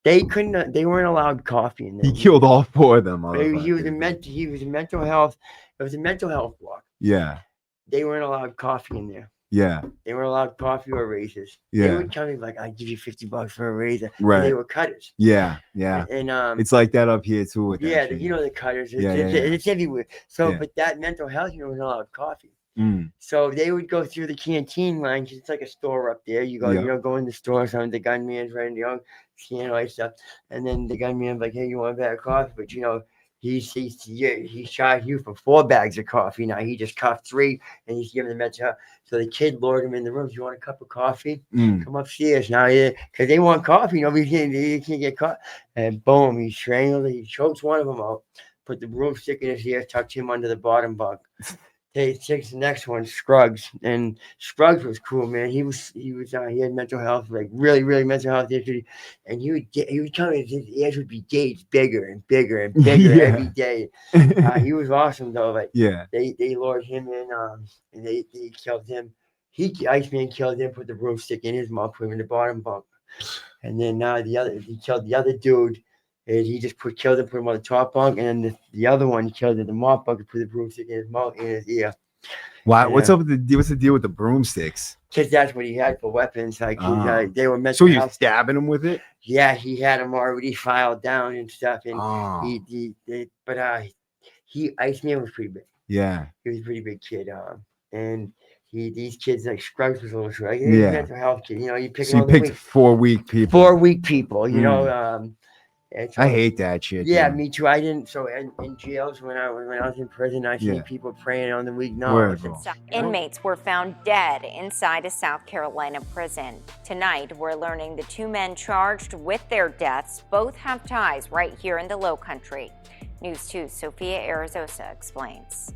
They couldn't. They weren't allowed coffee in there. He killed all 4 of them. He was a mental health. It was a mental health block. Yeah. They weren't allowed coffee in there. Yeah. They weren't allowed coffee or razors. Yeah. They would tell me like, "I give you $50 for a razor." Right. They were cutters. Yeah. Yeah. And it's like that up here too. With yeah, that you know the cutters. Yeah, It's everywhere. So, Yeah. but that mental health unit was not allowed coffee. Mm. So they would go through the canteen line. 'Cause it's like a store up there. You go, go in the store. Some the gunman's right, scan all that stuff, and then the gunman's like, "Hey, you want a bag of coffee?" But he shot you for 4 bags of coffee. Now he just cuffed 3, and he's giving the mental health. So the kid lured him in the room. "Do you want a cup of coffee? Come upstairs now, because they want coffee. They can't get caught." And boom, he strangled. He chokes one of them out. Put the broomstick in his ear, tucked him under the bottom bunk. He takes the next one, Scruggs, and Scruggs was cool, man. He had mental health, like really, really mental health issues, and he would tell me his ears would be gauged bigger and bigger and bigger every day. He was awesome though. Like they lured him in, and they killed him. Iceman killed him, put the broomstick in his mouth, put him in the bottom bunk, and then he killed the other dude. And he just killed him, put him on the top bunk, and then the other one killed him, the mop bunk, and put the broomstick in his mouth, in his ear. Wow, what's up with what's the deal with the broomsticks? Because that's what he had for weapons. Like they were meant. So you're stabbing him with it? Yeah, he had them already filed down and stuff, and Iceman was pretty big. Yeah, he was a pretty big kid. And these kids like Scruggs was a little short. Like, mental health kid. You pick. So you picked 4 weak people. 4 weak people. You know. So, I hate that shit. Yeah, me too. I didn't. So in jails when I was in prison, I seen people preying on the weak. Inmates were found dead inside a South Carolina prison. Tonight, we're learning the 2 men charged with their deaths both have ties right here in the Lowcountry. News 2's Sophia Arizosa explains.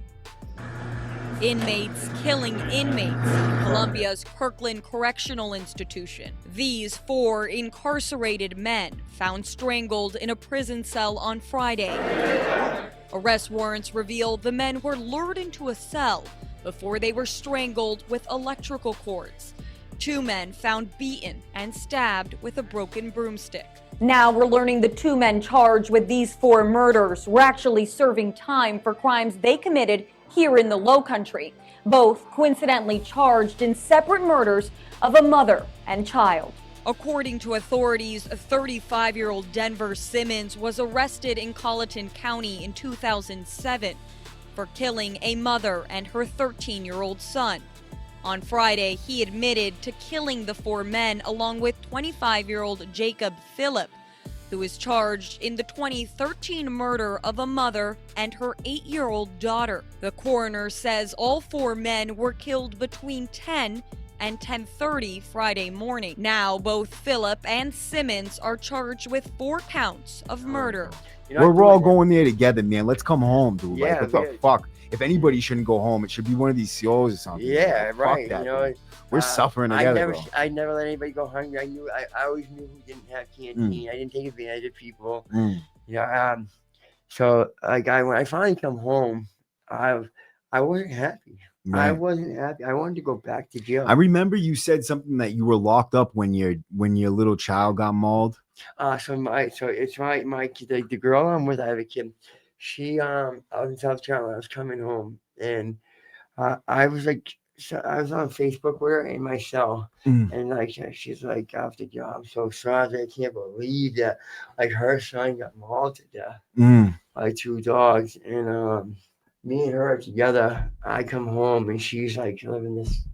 Inmates killing inmates in Columbia's Kirkland Correctional Institution. These 4 incarcerated men found strangled in a prison cell on Friday. Arrest warrants reveal the men were lured into a cell before they were strangled with electrical cords. 2 men found beaten and stabbed with a broken broomstick. Now we're learning the 2 men charged with these 4 murders were actually serving time for crimes they committed here in the Lowcountry, both coincidentally charged in separate murders of a mother and child. According to authorities, 35-year-old Denver Simmons was arrested in Colleton County in 2007 for killing a mother and her 13-year-old son. On Friday, he admitted to killing the 4 men along with 25-year-old Jacob Phillip, who is charged in the 2013 murder of a mother and her 8-year-old daughter. The coroner says all 4 men were killed between 10 and 10:30 Friday morning. Now, both Phillip and Simmons are charged with 4 counts of murder. We're all going there together, man. Let's come home, dude. Yeah, like, what the fuck? If anybody shouldn't go home, it should be one of these COs or something. Yeah, Fuck right. that, we're suffering together. I never let anybody go hungry. I always knew who didn't have canteen. I didn't take advantage of people. So like when I finally come home, I wasn't happy. Right. I wasn't happy. I wanted to go back to jail. I remember you said something that you were locked up when your little child got mauled. So it's my kid, the girl I'm with. I have a kid. She I was in South Carolina. I was coming home, and I was on Facebook with her in my cell, and like she's like, after job, I'm so sorry. I can't believe that like her son got mauled to death by 2 dogs, and me and her are together. I come home and she's like living this.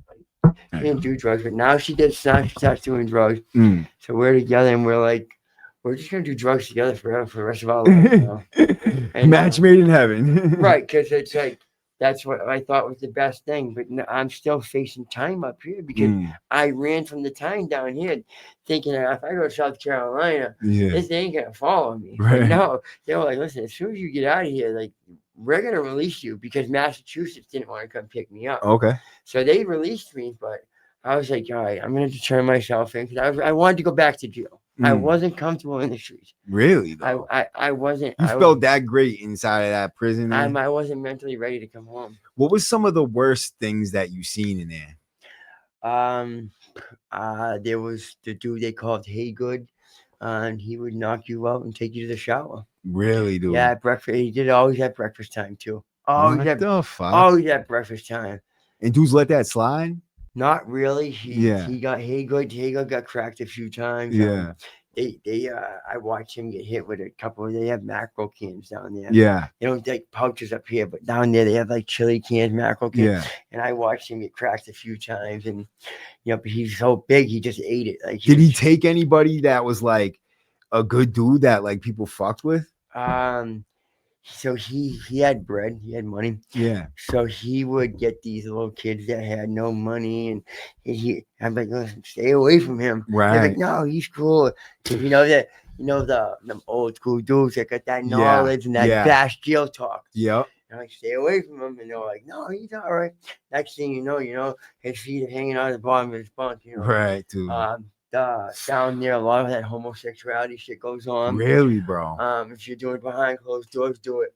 She didn't do drugs, but now she starts doing drugs. So we're together, and we're just gonna do drugs together forever for the rest of our life. And, match made in heaven. Right, because it's like that's what I thought was the best thing. But I'm still facing time up here because I ran from the time down here, thinking that if I go to South Carolina, this ain't gonna follow me. Right. But no, they were like, listen, as soon as you get out of here, like we're gonna release you because Massachusetts didn't want to come pick me up. Okay. So they released me, but I was like, all right, I'm gonna have to turn myself in because I wanted to go back to jail. I wasn't comfortable in the streets. Really? Though? I wasn't. You felt that great inside of that prison? I wasn't mentally ready to come home. What was some of the worst things that you seen in there? There was the dude they called Haygood. and he would knock you out and take you to the shower. Really, dude? Yeah, breakfast. He did always at breakfast time too. What the fuck? Always at breakfast time. And dudes let that slide? Not really. He got cracked a few times. Yeah. I watched him get hit with a couple. They have mackerel cans down there. Yeah. They don't take pouches up here, but down there they have like chili cans, mackerel cans. Yeah. And I watched him get cracked a few times, and but he's so big, he just ate it. Like, did he take anybody that was like a good dude that like people fucked with? So he had bread, he had money. Yeah. So he would get these little kids that had no money, and I'm like, listen, stay away from him. Right. They're like, no, he's cool. You know that the old school dudes that got that knowledge and that fast jail talk. Yep. And I stay away from him, and they're like, no, he's all right. Next thing you know, his feet are hanging out of the bottom of his bunk. Right, dude. Down there, a lot of that homosexuality shit goes on. Really, bro? If you're doing it behind closed doors, do it.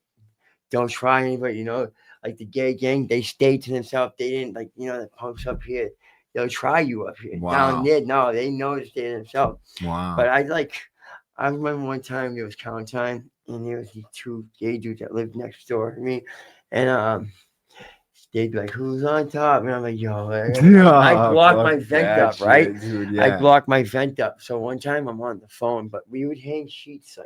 Don't try anybody, like the gay gang, they stayed to themselves. They didn't the punks up here. They'll try you up here. Wow. Down there, no, they know to stay to themselves. Wow. But I remember one time it was count time, and there was these two gay dudes that lived next door to me, and they'd be like, "Who's on top?" And I'm like, "Yo," I blocked my vent up, right? Dude, I blocked my vent up. So one time I'm on the phone, but we would hang sheets, so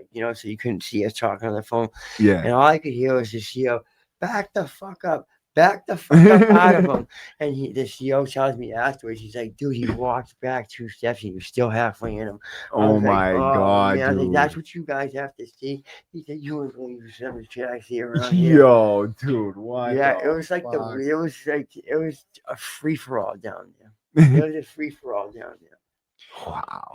you couldn't see us talking on the phone. Yeah. And all I could hear was the CEO, "Back the fuck up. Back the fuck up out of him." And the CEO tells me afterwards, he's like, "Dude, he walked back 2 steps and you're still halfway in him." Oh my God, man. I was like, dude. that's what you guys have to see. He said, "You ain't believe some of the shit I see around here." Yo, dude, what? Yeah, it was like it was a free for all down there. It was a free for all down there. Wow.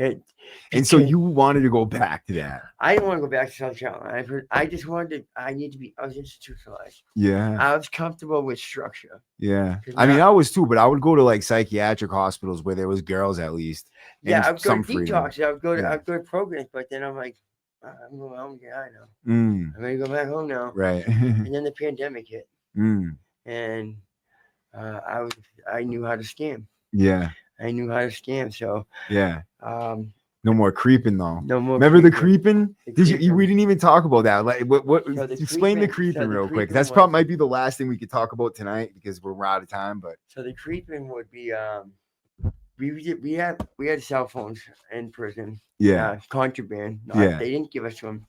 And so you wanted to go back to that? I didn't want to go back to South Carolina. I just wanted I was institutionalized. Yeah. I was comfortable with structure. Yeah. I mean, I was too, but I would go to like psychiatric hospitals where there was girls at least. Yeah, I would go to detox. I would go to programs, but then I'm like, I'm going home guy now. I'm ready to go back home now. Right. And then the pandemic hit. And I knew how to scam. Yeah. I knew how to scam. So yeah. No more creeping though. No more. Remember the creeping? We didn't even talk about that. Like, what? So explain the creeping real quick. That's probably might be the last thing we could talk about tonight because we're out of time. But so the creeping would be, we had cell phones in prison. Yeah. Contraband. Yeah. They didn't give us to them.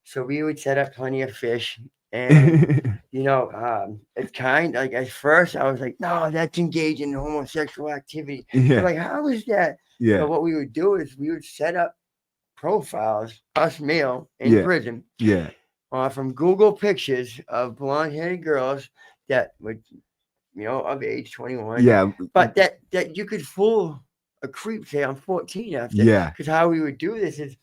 So we would set up plenty of fish. And it's kind like at first I was like, no, that's engaging in homosexual activity. Yeah. Like, how is that? Yeah. So what we would do is we would set up profiles, us male in prison. Yeah. From Google pictures of blonde-headed girls that would, of age 21. Yeah. But that you could fool a creep, say I'm 14 after. Yeah. Because how we would do this is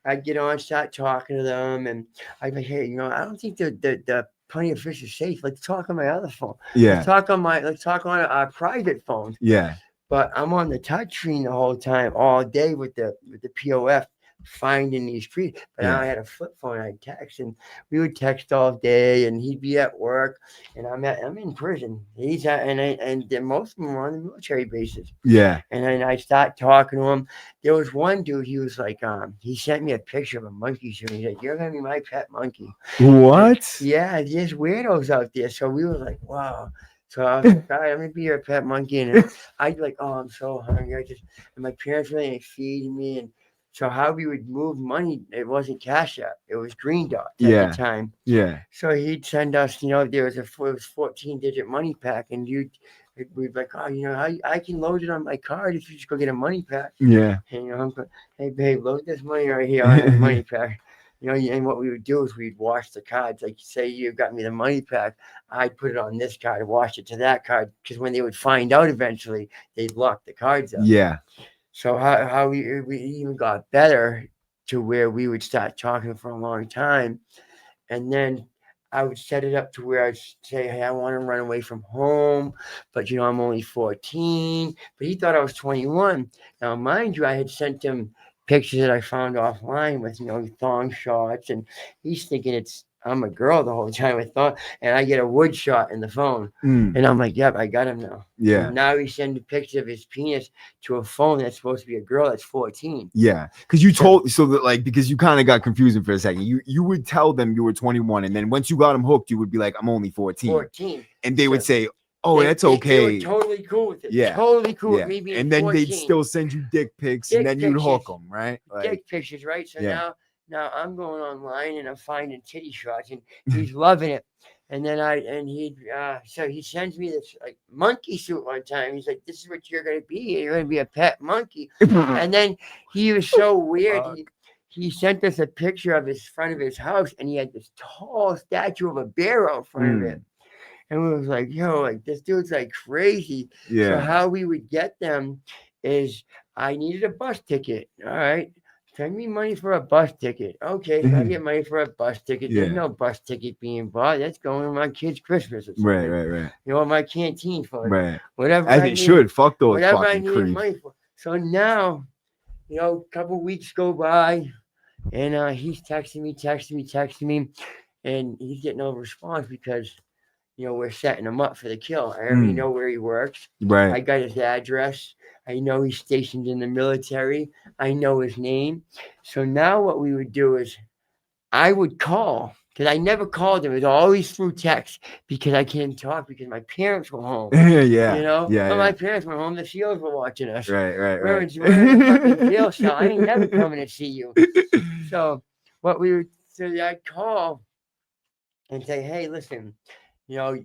I'd get on, start talking to them, and I'd be, hey, I don't think the Plenty of Fish is safe. Let's talk on my other phone. Yeah. Let's talk on our private phone. Yeah. But I'm on the touch screen the whole time, all day with the POF finding these creeps. But I had a flip phone. I'd text, and we would text all day, and he'd be at work, and I'm in prison. He's at, and most of them were on the military bases. Yeah. And then I start talking to him. There was one dude, he was like, he sent me a picture of a monkey soon. He's like, "You're gonna be my pet monkey." What? Yeah, there's weirdos out there. So we were like, wow. So I was like, all right, I'm gonna be your pet monkey. And I'd be like, oh, I'm so hungry. And my parents really ain't feeding me. And so how we would move money, it wasn't Cash App, it was Green Dot at the time. Yeah. So he'd send us, there was it was 14-digit money pack, and we'd be like, oh, I can load it on my card if you just go get a money pack. Yeah. And I'm going, hey babe, load this money right here on this money pack. And what we would do is we'd wash the cards. Like, say you got me the money pack, I'd put it on this card, wash it to that card, because when they would find out eventually, they'd lock the cards up. Yeah. So how we even got better to where we would start talking for a long time, and then I would set it up to where I'd say, hey, I want to run away from home, but I'm only 14. But he thought I was 21. Now, mind you, I had sent him pictures that I found offline with thong shots, and he's thinking it's I'm a girl the whole time. I thought, and I get a wood shot in the phone, and I'm like, yep, I got him now. Yeah. And now he's sending pictures of his penis to a phone that's supposed to be a girl that's 14. Yeah, because you told because you kind of got confusing for a second. You would tell them you were 21, and then once you got them hooked, you would be like, I'm only 14. 14. And they would say, oh, that's okay. They were totally cool with it. Yeah. Totally cool with me being And then 14. they'd still send you dick pics, and then you'd hook them, right? Dick pictures, right? So Yeah. now I'm going online and I'm finding titty shots, and he's loving it. And then so he sends me this like monkey suit one time. He's like, "This is what you're gonna be. You're gonna be a pet monkey." And then he was so weird. He sent us a picture of his front of his house, and he had this tall statue of a bear out front of it. And we was like, yo, like this dude's like crazy. Yeah. So how we would get them is I needed a bus ticket. All right. Send me money for a bus ticket. Okay, so I get money for a bus ticket. There's no bus ticket being bought. That's going to my kid's Christmas or something. Right. You know, my canteen fund. Right. Whatever. As they should. Fuck those whatever I fucking needed creeps. money for. So now, you know, a couple weeks go by, and he's texting me, and he's getting no response because, you know, we're setting him up for the kill. I already know where he works. Right. I got his address. I know he's stationed in the military. I know his name. So now what we would do is I would call, because I never called him. It was always through text because I can't talk because my parents were home. Yeah. You know? Yeah. When my parents were home, the SEALs were watching us. Right. We're in the fucking jail cell. I ain't never coming to see you. So I'd call and say, hey, listen, you know,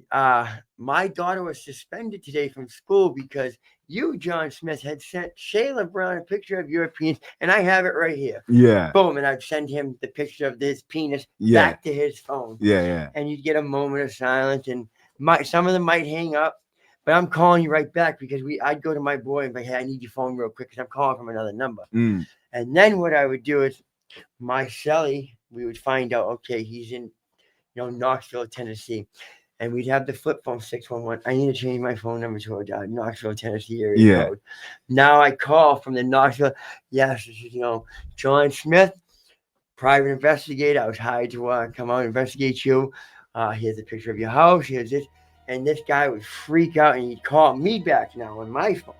my daughter was suspended today from school because you, John Smith, had sent Shayla Brown a picture of your penis, and I have it right here. Yeah. Boom, and I'd send him the picture of his penis back to his phone. Yeah. And you'd get a moment of silence, and some of them might hang up, but I'm calling you right back because I'd go to my boy and be like, hey, I need your phone real quick because I'm calling from another number. And then what I would do is my celly, we would find out, okay, he's in, you know, Knoxville, Tennessee. And we'd have the flip phone 611. I need to change my phone number to a Knoxville, Tennessee area code. Now I call from the Knoxville. Yes, this is, you know, John Smith, private investigator. I was hired to come out and investigate you. Here's a picture of your house. Here's this. And this guy would freak out and he'd call me back now on my phone.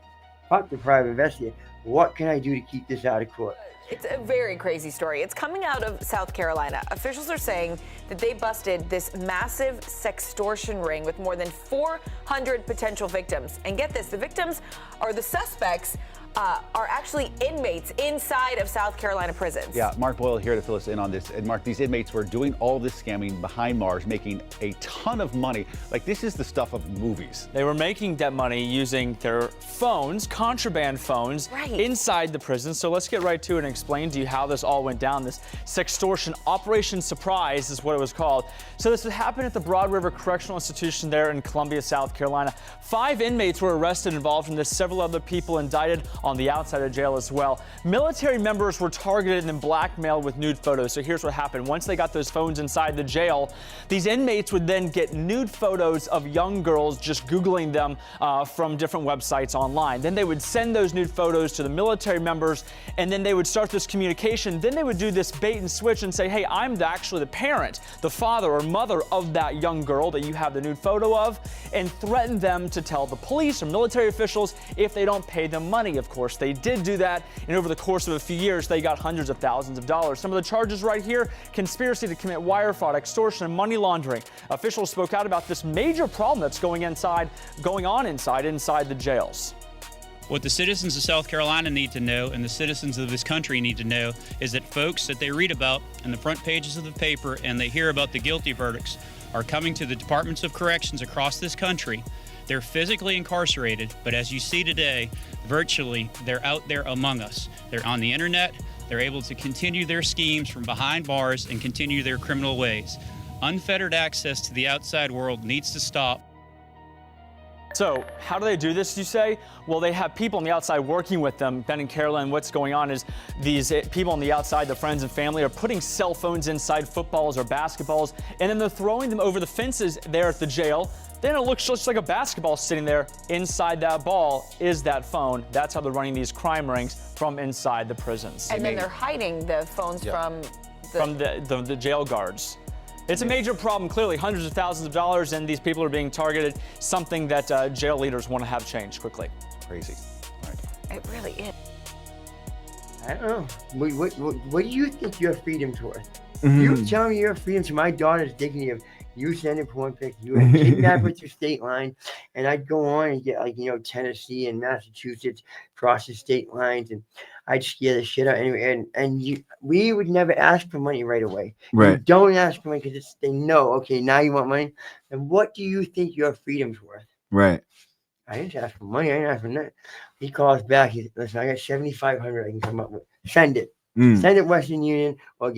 Fuck the private investigator. What can I do to keep this out of court? It's a very crazy story. It's coming out of South Carolina. Officials are saying that they busted this massive sextortion ring with more than 400 potential victims. And get this, the victims or the suspects are actually inmates inside of South Carolina prisons. Yeah, Mark Boyle here to fill us in on this. And Mark, these inmates were doing all this scamming behind bars, making a ton of money. Like, this is the stuff of movies. They were making that money using their phones, contraband phones, inside the prison. So let's get right to it and explain to you how this all went down. This sextortion Operation Surprise is what it was called. So this happened at the Broad River Correctional Institution there in Columbia, South Carolina. 5 inmates were arrested involved in this, several other people indicted on the outside of jail as well. Military members were targeted and then blackmailed with nude photos. So here's what happened. Once they got those phones inside the jail, these inmates would then get nude photos of young girls, just Googling them from different websites online. Then they would send those nude photos to the military members, and then they would start this communication. Then they would do this bait and switch and say, hey, I'm actually the parent, the father or mother of that young girl that you have the nude photo of, and threaten them to tell the police or military officials if they don't pay them money. Of course, they did do that, and over the course of a few years, they got hundreds of thousands of dollars. Some of the charges right here: conspiracy to commit wire fraud, extortion, and money laundering. Officials spoke out about this major problem that's going on inside the jails. What the citizens of South Carolina need to know, and the citizens of this country need to know, is that folks that they read about in the front pages of the paper and they hear about the guilty verdicts are coming to the departments of corrections across this country. They're physically incarcerated, but as you see today, virtually they're out there among us. They're on the internet. They're able to continue their schemes from behind bars and continue their criminal ways. Unfettered access to the outside world needs to stop. So how do they do this, you say? Well, they have people on the outside working with them. Ben and Carolyn, what's going on is these people on the outside, the friends and family, are putting cell phones inside footballs or basketballs, and then they're throwing them over the fences there at the jail. Then it looks just like a basketball sitting there. Inside that ball is that phone. That's how they're running these crime rings from inside the prisons. And then they're hiding the phones from the jail guards. It's a major problem, clearly, hundreds of thousands of dollars, and these people are being targeted, something that jail leaders want to have changed quickly. Crazy. It really is. I don't know. What do you think your freedom's worth? You tell me your freedom to my daughter's dignity of you sending porn pics, you would kidnap her through state line, and I'd go on and get Tennessee and Massachusetts cross the state lines, and I'd scare the shit out anyway. And we would never ask for money right away. Right. You don't ask for money because they know, okay, now you want money. And what do you think your freedom's worth? Right. I didn't ask for money. I didn't ask for nothing. He calls back. He said, listen, I got $7,500 I can come up with. Send it. Send it Western Union or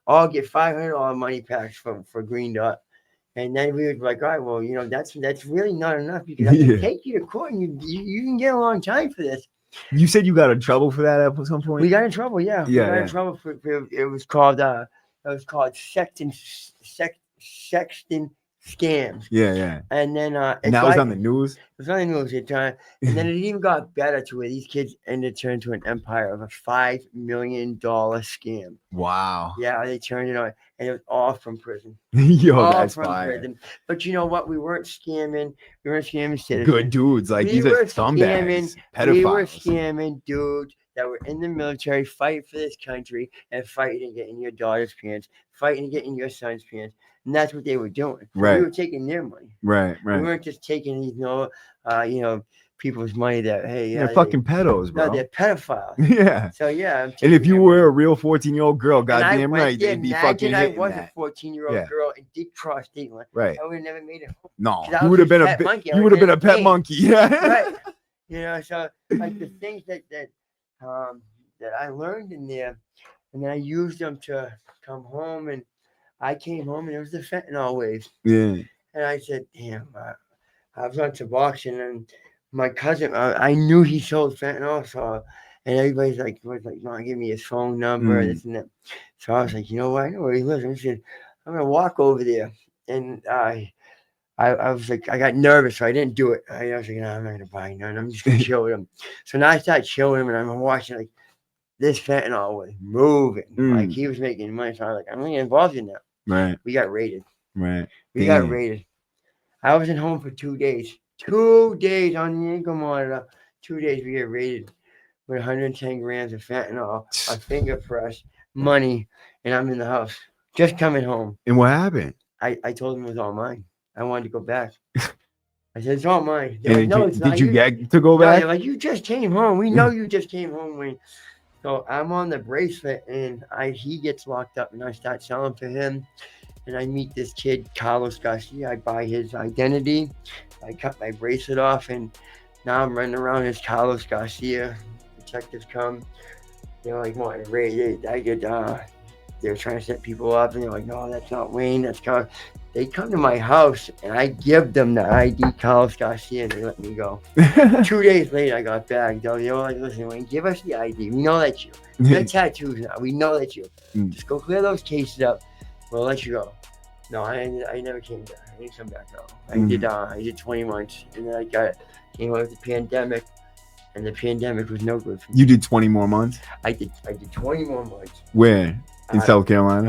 I'll get $500 money packs for Green Dot. And then we would be like, all right, well, that's really not enough because I can take you to court and you can get a long time for this. You said you got in trouble for that at some point? We got in trouble, yeah. We got in trouble for it was called sexting scams. Yeah. And then and that was on the news? It was on the news at the time. And then it even got better to where these kids ended turned into an empire of a $5 million scam. Wow. Yeah, they turned it on. And it was all from prison. Yo, all that's from fire. prison. But you know what? We weren't scamming. We weren't scamming citizens. Good dudes. Like, these are scumbags, pedophiles. We were scamming dudes that were in the military, fighting for this country and fighting to get in your daughter's pants, fighting to get in your son's pants. And that's what they were doing. So right. We were taking their money. Right. We weren't just taking these, people's money that, hey. They're fucking pedos, bro. No, they're pedophiles. Yeah. So, yeah. And if you were a real 14-year-old girl, goddamn right, they'd be fucking hitting I was that. a 14-year-old girl and did cross state line. Right. I would have never made it home. No, you would have been a pet monkey. Yeah. Right. So like the things that I learned in there, and then I used them to come home, and I came home and it was the fentanyl wave. Yeah. And I said, damn, I was on Suboxone, and my cousin, I knew he sold fentanyl, so, and everybody's like, give me his phone number, this and that. So I was like, you know what? I know where he lives. I said, I'm going to walk over there. And I was like, I got nervous, so I didn't do it. I was like, no, I'm not going to buy none. I'm just going to chill with him. So now I started chilling him, and I'm watching, like, this fentanyl was moving. Like, he was making money. So I was like, I'm going to get involved in that. Right. We got raided. Right. We got raided. I wasn't home for 2 days. 2 days on the ankle monitor. 2 days we get raided with 110 grams of fentanyl, a finger press, money, and I'm in the house. Just coming home. And what happened? I told him it was all mine. I wanted to go back. I said, it's all mine. And like, no, it's not. Did you get to go back? They're like, you just came home. We know you just came home. So I'm on the bracelet, and he gets locked up, and I start selling for him. And I meet this kid, Carlos Garcia. I buy his identity. I cut my bracelet off, and now I'm running around as Carlos Garcia. Detectives come. They're like, what? They're trying to set people up, and they're like, no, that's not Wayne. That's Carlos. They come to my house, and I give them the ID, Carlos Garcia, and they let me go. 2 days later, I got back. They were like, listen, Wayne, give us the ID. We know that's you. You got tattoos now. We know that's you. Just go clear those cases up. We'll let you go. No, I never came back. I didn't come back out. I did 20 months, and then came out with the pandemic, and the pandemic was no good for me. You did 20 more months? I did 20 more months. Where? In South Carolina?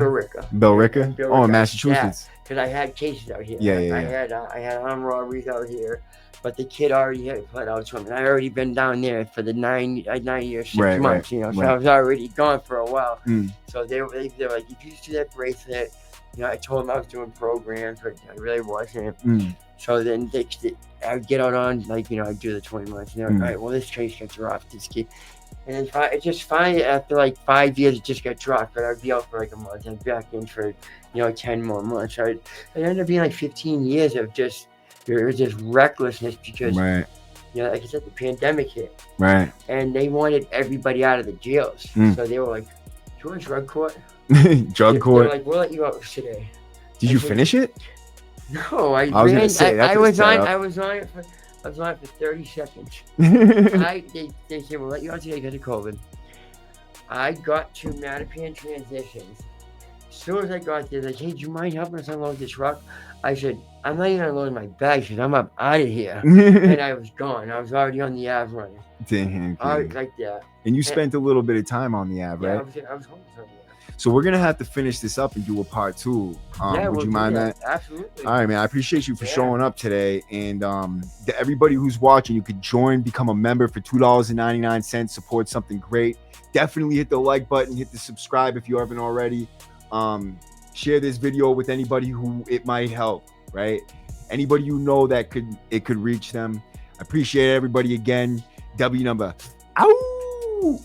Billerica. Oh, in Massachusetts. Because I had cases out here. Yeah. I had armed robberies out here, but the kid already had fled out from it. I already been down there for the 9 years, 6 months, so I was already gone for a while. So they're like, if you just do that bracelet, I told them I was doing programs, but I really wasn't. So then I would get out on, I do the 20 months, and they're like, all right, well, this case got dropped, this kid. And then it just finally, after 5 years, it just got dropped, but I'd be out for a month and back in for, 10 more months. So it ended up being 15 years of just recklessness because, like I said, the pandemic hit. Right. And they wanted everybody out of the jails. So they were like, you want drug court? Drug court? They're like, we'll let you out today. Did you finish it? No, I was gonna say, I was on it for 30 seconds. They said, we'll let you out today because of COVID. I got to Mattapan Transitions. As soon as I got there, like, hey, do you mind helping us unload the truck? I said, I'm not even unloading my bags because I'm up out of here. And I was gone. I was already on the Ave running. Damn. Like that. And you spent a little bit of time on the Ave, right? I was homeless on the Ave. So we're gonna have to finish this up and do a part 2. Would you mind that? Absolutely. All right, man. I appreciate you for showing up today. And to everybody who's watching, you could join, become a member for $2.99. Support something great. Definitely hit the like button, hit the subscribe if you haven't already. Share this video with anybody who it might help, right? Anybody you know that it could reach them. I appreciate everybody again. W number. Ow!